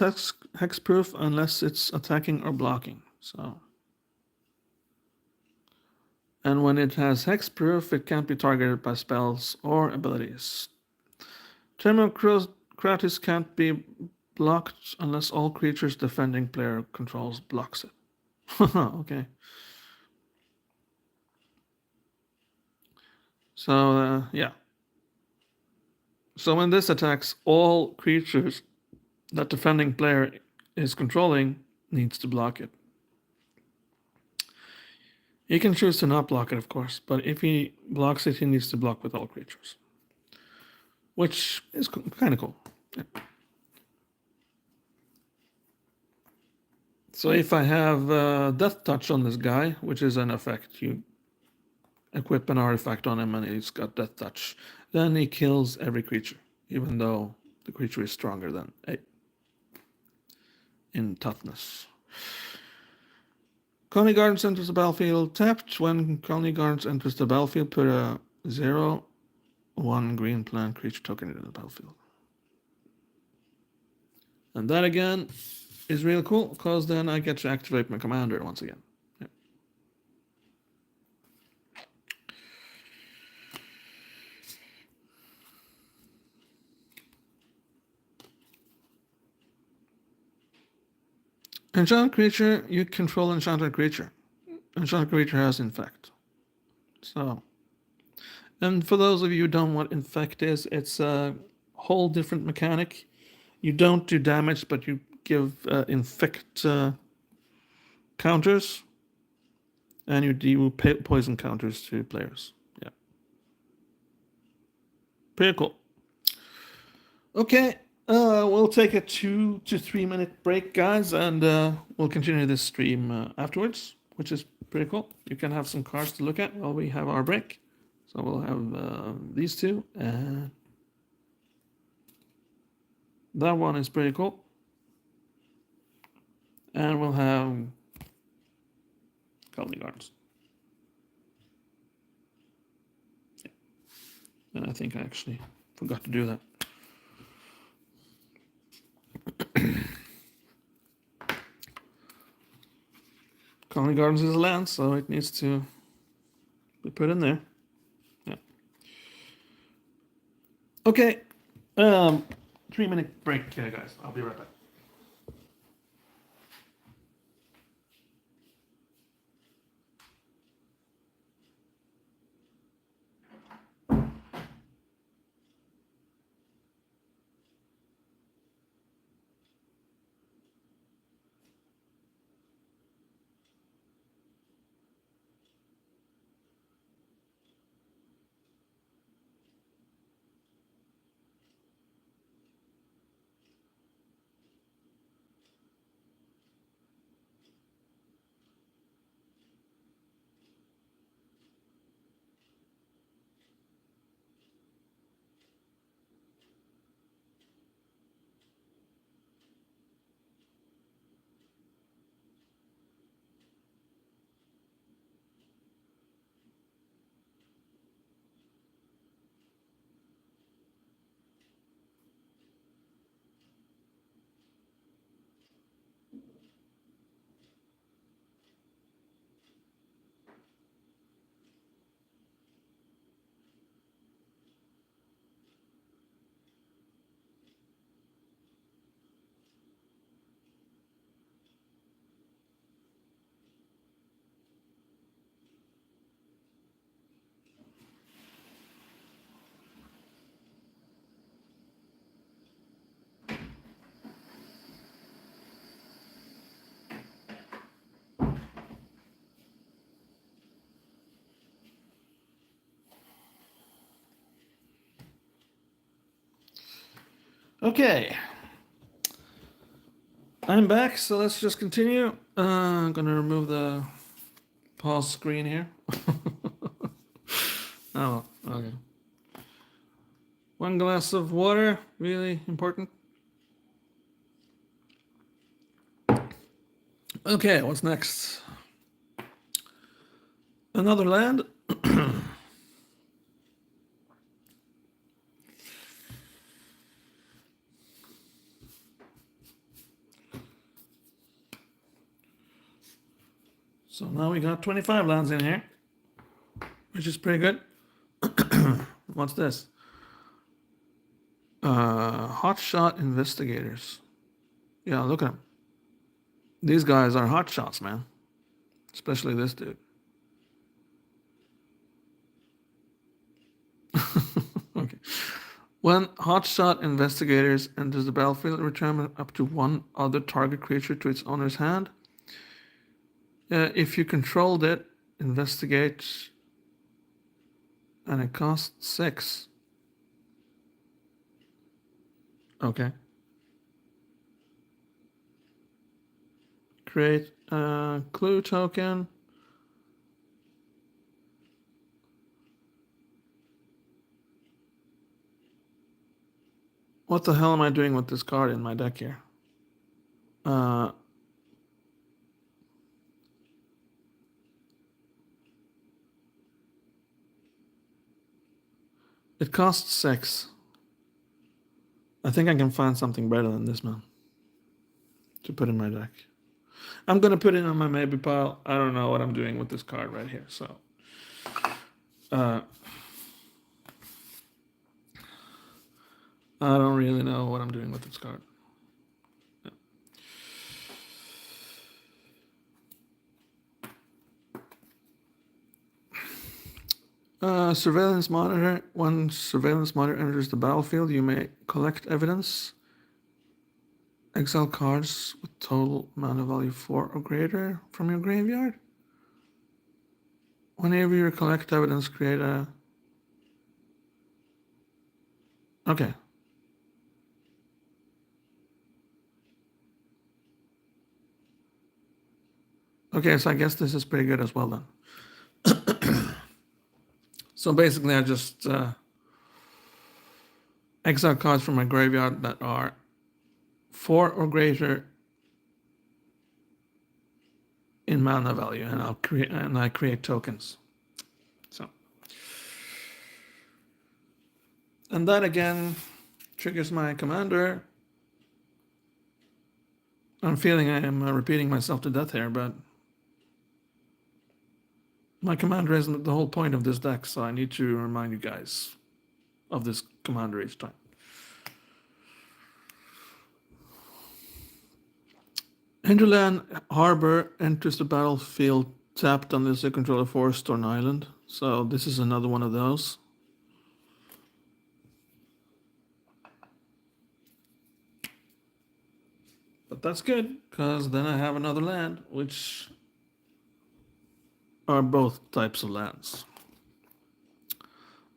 hexproof unless it's attacking or blocking. So. And when it has hexproof, it can't be targeted by spells or abilities. Trumokratis can't be blocked unless all creatures defending player controls blocks it. Okay. So, yeah. So when this attacks, all creatures that defending player is controlling needs to block it. He can choose to not block it, of course, but if he blocks it, he needs to block with all creatures. Which is kind of cool. Yeah. So if I have Death Touch on this guy, which is an effect, you equip an artifact on him and he's got Death Touch, then he kills every creature, even though the creature is stronger than 8 in toughness. Colony Gardens enters the battlefield tapped. When Colony Gardens enters the battlefield, put a 0/1 green plant creature token into the battlefield. And that again is really cool, because then I get to activate my commander once again. Yeah. Enchanted creature, you control enchanted creature. Enchanted creature has infect. So, and for those of you who don't know what infect is, it's a whole different mechanic. You don't do damage, but you give infect counters, and you do poison counters to players. Yeah. Pretty cool. Okay, we'll take a 2 to 3 minute break, guys, and we'll continue this stream afterwards, which is pretty cool. You can have some cards to look at while we have our break. So we'll have these two, and that one is pretty cool. And we'll have Colony Gardens. Yeah. And I think I actually forgot to do that. Colony Gardens is a land, so it needs to be put in there. Yeah. Okay. 3 minute break, guys. I'll be right back. Okay. I'm back, so let's just continue. I'm gonna remove the pause screen here. Oh, okay. 1 glass of water, really important. Okay, what's next? Another land. So now we got 25 lands in here, which is pretty good. What's this? Hotshot investigators. Yeah, look at them. These guys are hot shots, man. Especially this dude. Okay. When hotshot investigators enters the battlefield, return up to 1 other target creature to its owner's hand. If you controlled it, investigate, and it costs 6. Okay. create a clue token. What the hell am I doing with this card in my deck here? It costs 6. I think I can find something better than this, man, to put in my deck. I'm going to put it on my maybe pile. I don't know what I'm doing with this card right here. So, I don't really know what I'm doing with this card. Surveillance monitor. When surveillance monitor enters the battlefield, you may collect evidence. Exile cards with total mana value 4 or greater from your graveyard. Whenever you collect evidence, create a... Okay. Okay, so I guess this is pretty good as well then. So basically I just exile cards from my graveyard that are 4 or greater in mana value, and I create tokens. So, and that again triggers my commander. I'm feeling I am repeating myself to death here, but my commander isn't the whole point of this deck, so I need to remind you guys of this commander each time. Hinterland Harbor enters the battlefield tapped unless you control a forest or an island. So this is another one of those. But that's good, because then I have another land, which are both types of lands.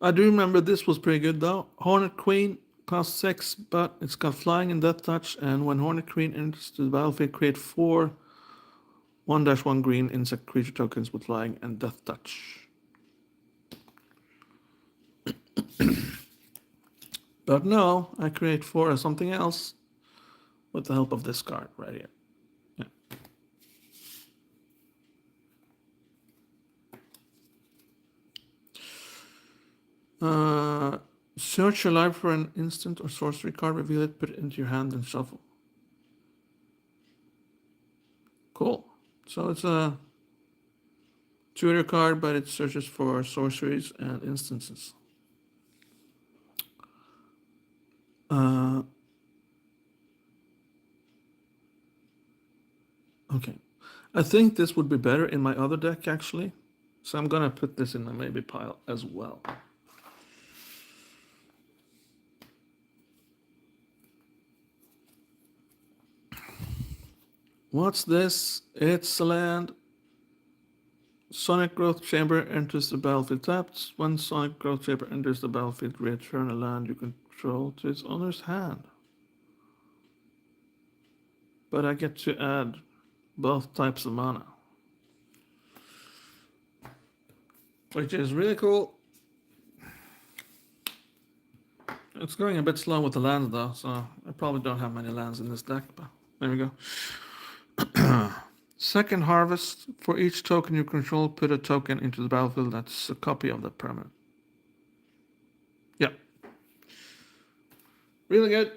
I do remember this was pretty good though. Hornet Queen costs 6, but it's got flying and death touch, and when Hornet Queen enters the battlefield, create 4 1/1 green insect creature tokens with flying and death touch. But no, I create 4 as something else with the help of this card right here. Search your library for an instant or sorcery card, reveal it, put it into your hand, and shuffle. Cool. So it's a tutor card, but it searches for sorceries and instances. Okay. I think this would be better in my other deck, actually. So I'm going to put this in the maybe pile as well. What's this? It's a land. Sonic Growth Chamber enters the battlefield tapped. When Sonic Growth Chamber enters the battlefield, return a land you control to its owner's hand. But I get to add both types of mana, which is really cool. It's going a bit slow with the lands though, so I probably don't have many lands in this deck, but there we go. Second harvest. For each token you control, put a token into the battlefield that's a copy of that permanent. Yeah. Really good.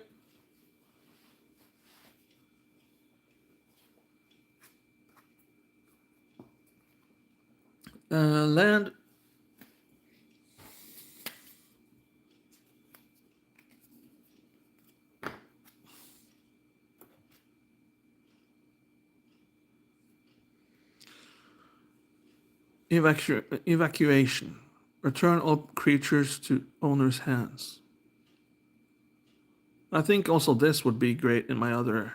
Land. Evacuation. Return all creatures to owner's hands. I think also this would be great in my other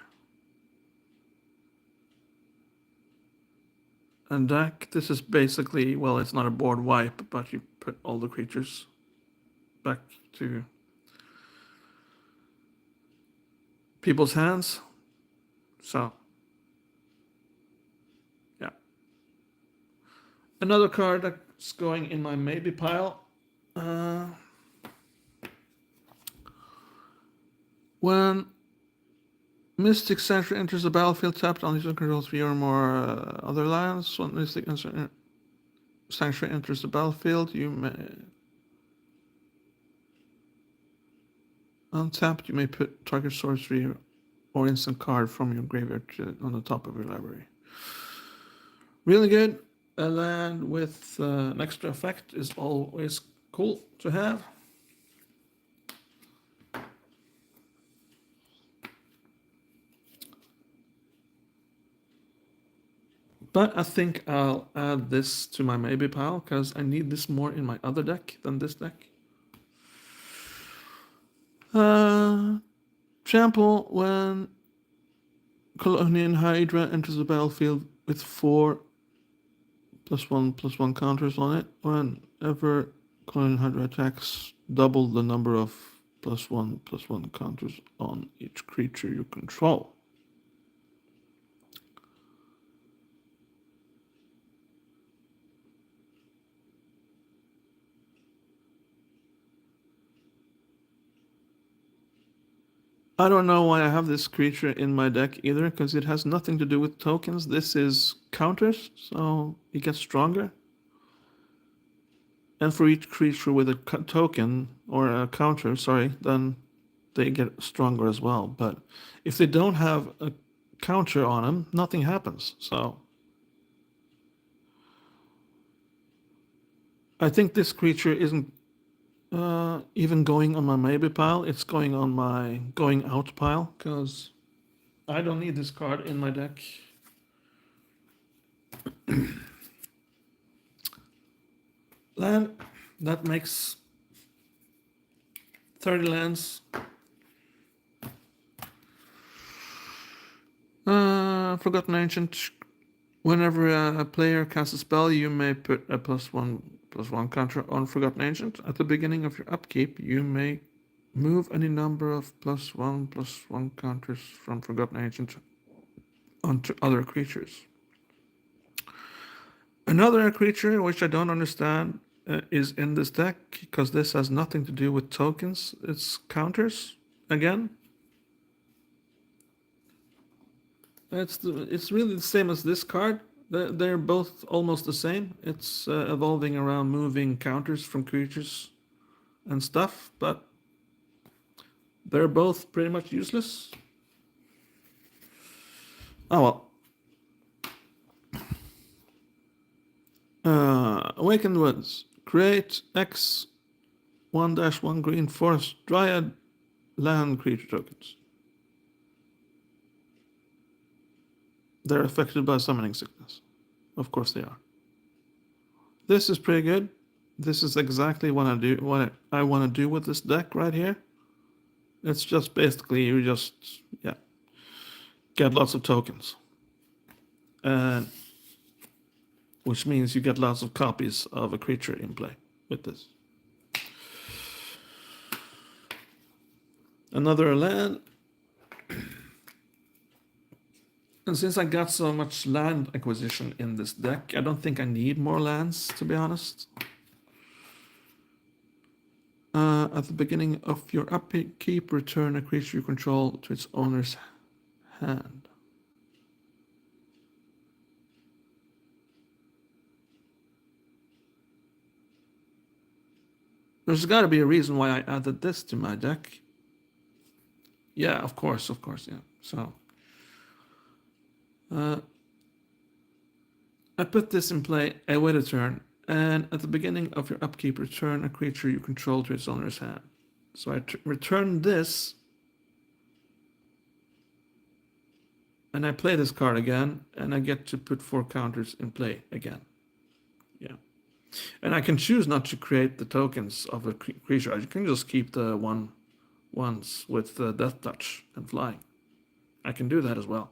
deck. This is basically, well, it's not a board wipe, but you put all the creatures back to people's hands. So Another card that's going in my maybe pile. When Mystic Sanctuary enters the battlefield, tapped on these control 3 or more other lands. When Mystic Sanctuary enters the battlefield, you may untapped. You may put target sorcery or instant card from your graveyard on the top of your library. Really good. A land with an extra effect is always cool to have. But I think I'll add this to my maybe pile because I need this more in my other deck than this deck. Trample when Colonian Hydra enters the battlefield with 4 +1/+1 counters on it. Whenever Colonian Hydra attacks, double the number of +1/+1 counters on each creature you control. I don't know why I have this creature in my deck either, because it has nothing to do with tokens. This is counters, so it gets stronger. And for each creature with a token, or a counter, sorry, then they get stronger as well. But if they don't have a counter on them, nothing happens. So I think this creature isn't even going on my maybe pile. It's going on my going out pile, because I don't need this card in my deck. Land that makes 30 lands. Forgotten Ancient. Whenever a player casts a spell, you may put a +1/+1 counter on Forgotten Ancient. At the beginning of your upkeep, you may move any number of +1/+1 counters from Forgotten Ancient onto other creatures. Another creature which I don't understand is in this deck, because this has nothing to do with tokens. It's counters again. It's really the same as this card. They're both almost the same. It's evolving around moving counters from creatures and stuff, but they're both pretty much useless. Oh well. Awakened Woods. Create X 1-1 green forest dryad land creature tokens. They're affected by summoning sickness. Of course they are. This is pretty good. This is exactly what I want to do with this deck right here. It's just basically you just get lots of tokens, and which means you get lots of copies of a creature in play with this. Another land. And since I got so much land acquisition in this deck, I don't think I need more lands, to be honest. At the beginning of your upkeep, return a creature you control to its owner's hand. There's got to be a reason why I added this to my deck. Yeah, of course, yeah. So I put this in play, I wait a turn, and at the beginning of your upkeep, return a creature you control to its owner's hand. So I return this, and I play this card again, and I get to put 4 counters in play again. Yeah. And I can choose not to create the tokens of a creature. I can just keep the ones with Death Touch and Flying. I can do that as well.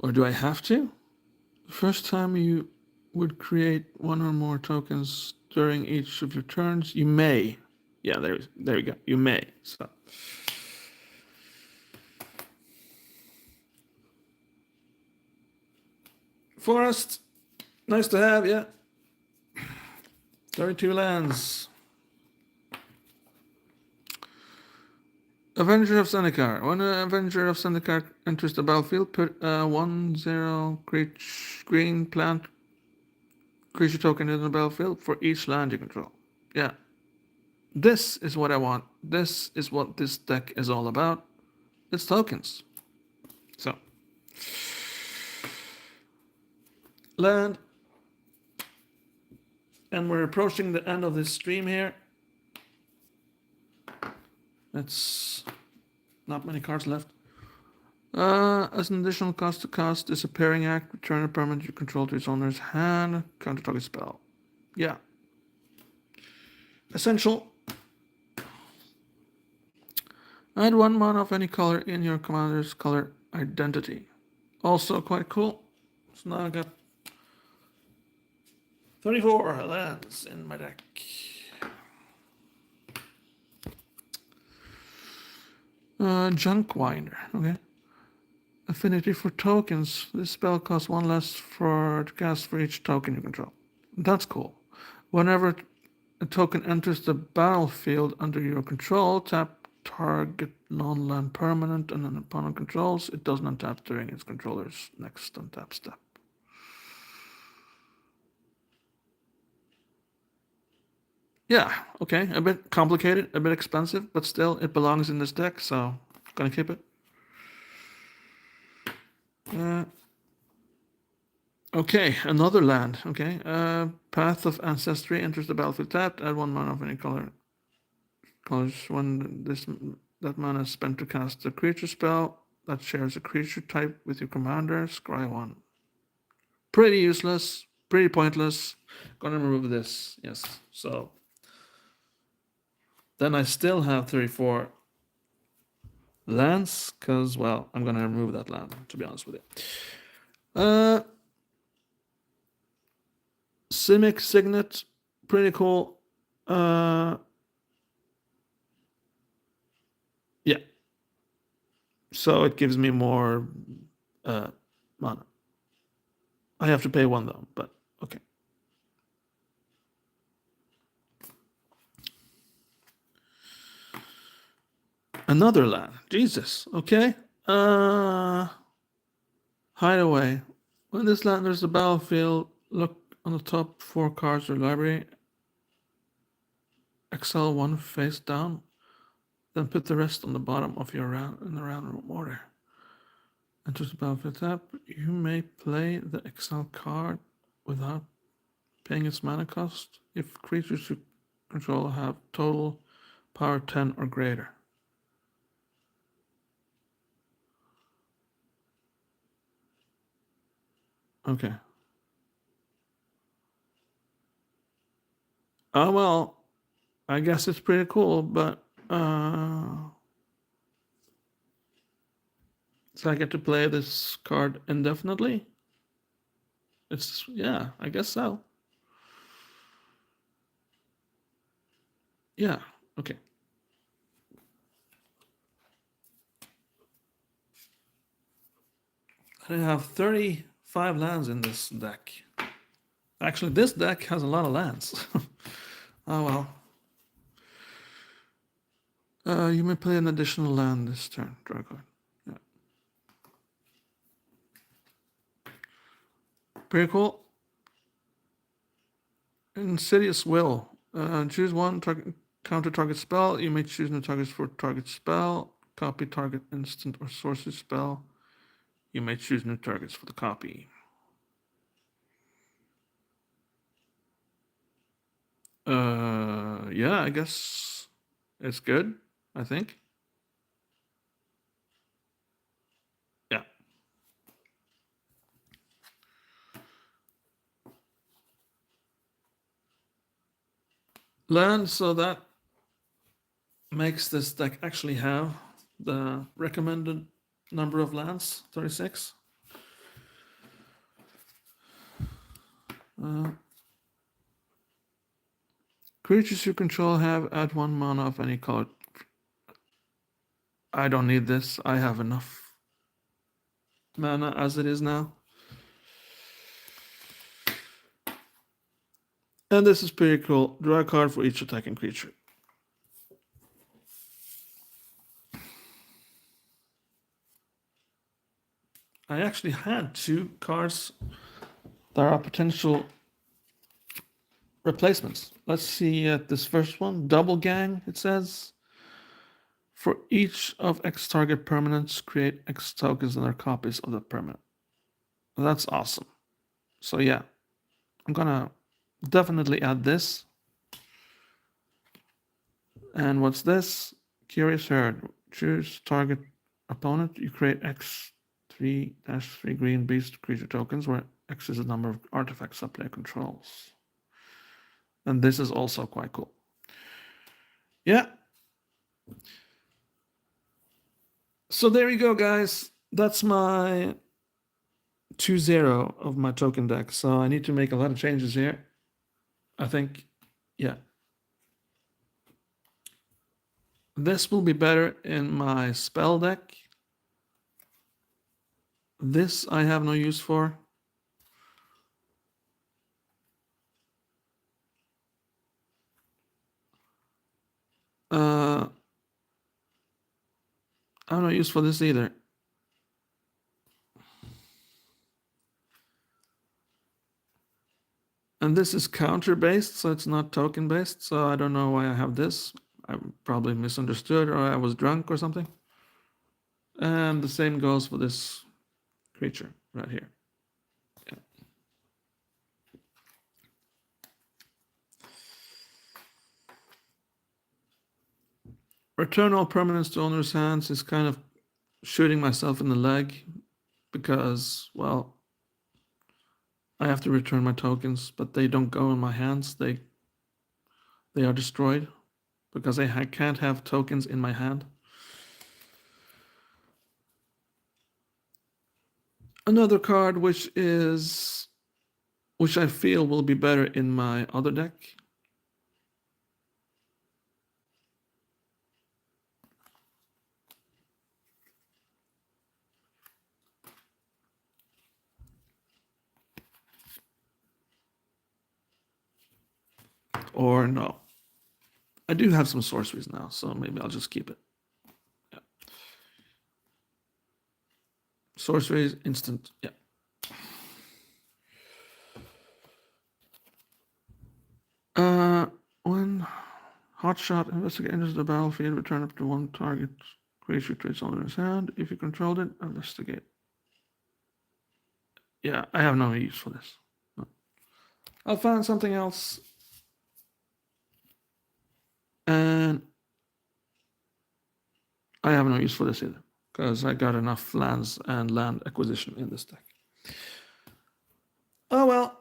Or do I have to? The first time you would create 1 or more tokens during each of your turns, you may. Yeah, there you go. You may. So Forest. Nice to have, yeah. 32 lands. Avenger of Zendikar. When an Avenger of Zendikar enters the battlefield, put a 1/0 green plant creature token in the battlefield for each land you control. Yeah. This is what I want. This is what this deck is all about. It's tokens. So. Land. And we're approaching the end of this stream here. It's not many cards left. As an additional cost to cast Disappearing Act, return a permanent you control to its owner's hand, counter target spell. Yeah. Essential. Add 1 mana of any color in your commander's color identity. Also quite cool. So now I got 34 lands in my deck. Junk Winder, okay. Affinity for tokens. This spell costs 1 less to cast for each token you control. That's cool. Whenever a token enters the battlefield under your control, tap target non-land permanent, and an opponent controls. It doesn't untap during its controller's next untap step. Yeah, okay. A bit complicated, a bit expensive, but still, it belongs in this deck, so gonna keep it. Okay, another land. Okay, Path of Ancestry enters the battlefield tapped. Add 1 mana of any color. Colors when that mana is spent to cast a creature spell that shares a creature type with your commander. Scry 1. Pretty useless. Pretty pointless. Gonna remove this. Yes. So then I still have 34 lands because, well, I'm gonna remove that land, to be honest with you. Simic Signet, pretty cool. Yeah. So it gives me more mana. I have to pay 1 though, but okay. Another land. Jesus. Okay. Hideaway. When this land enters the battlefield, look on the top 4 cards of your library. Exile 1 face down. Then put the rest on the bottom of your round in the round order. Enters the battlefield tap. You may play the exile card without paying its mana cost if creatures you control have total power 10 or greater. Okay. Oh, well, I guess it's pretty cool, but so I get to play this card indefinitely? It's, yeah, I guess so. Yeah, okay. I have 35 lands in this deck. Actually, this deck has a lot of lands. Oh well. You may play an additional land this turn. Draw a card. Yeah. Pretty cool. Insidious Will. Choose 1 counter target spell. You may choose new targets for target spell. Copy target instant or sorcery spell. You may choose new targets for the copy. Yeah, I guess it's good, I think. Yeah. Land, so that makes this deck actually have the recommended number of lands, 36. Creatures you control have add 1 mana of any color. I don't need this. I have enough mana as it is now. And this is pretty cool. Draw a card for each attacking creature. I actually had 2 cards that are potential replacements. Let's see at this first one. Double Gang, it says. For each of X target permanents, create X tokens and their copies of the permanent. That's awesome. So yeah, I'm gonna definitely add this. And what's this? Curious Herd. Choose target opponent. You create X3-3 green beast creature tokens, where X is the number of artifacts that player controls. And this is also quite cool. Yeah. So there you go, guys. That's my 2-0 of my token deck. So I need to make a lot of changes here. I think, yeah. This will be better in my spell deck. This I have no use for. I have no use for this either. And this is counter-based, so it's not token-based, so I don't know why I have this. I probably misunderstood, or I was drunk or something. And the same goes for this creature right here. Yeah. Return all permanents to owner's hands is kind of shooting myself in the leg because, well, I have to return my tokens, but they don't go in my hands. They are destroyed because I can't have tokens in my hand. Another card which I feel will be better in my other deck. Or no. I do have some sorceries now, so maybe I'll just keep it. Yeah. Sorceries, instant, yeah. When Hotshot Investigate enters the battlefield, return up to 1 target creature to its owner's hand. If you controlled it, investigate. Yeah, I have no use for this. No. I'll find something else. And I have no use for this either, because I got enough lands and land acquisition in this deck. Oh well,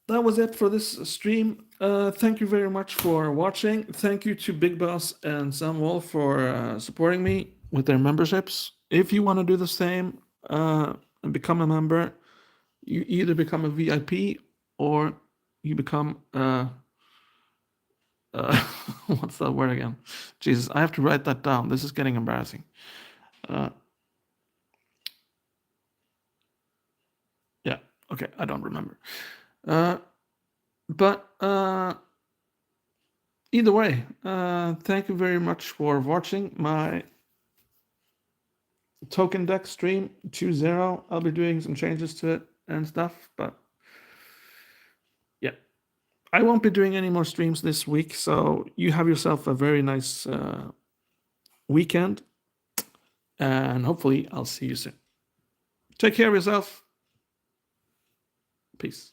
that was it for this stream. Thank you very much for watching. Thank you to Big Boss and Sam Wolf for supporting me with their memberships. If you want to do the same and become a member, you either become a VIP or you become what's that word again? Jesus, I have to write that down. This is getting embarrassing. Yeah, okay, I don't remember. But either way, thank you very much for watching my token deck stream 2.0. I'll be doing some changes to it and stuff, but yeah, I won't be doing any more streams this week, so you have yourself a very nice weekend, and hopefully I'll see you soon. Take care of yourself. Peace.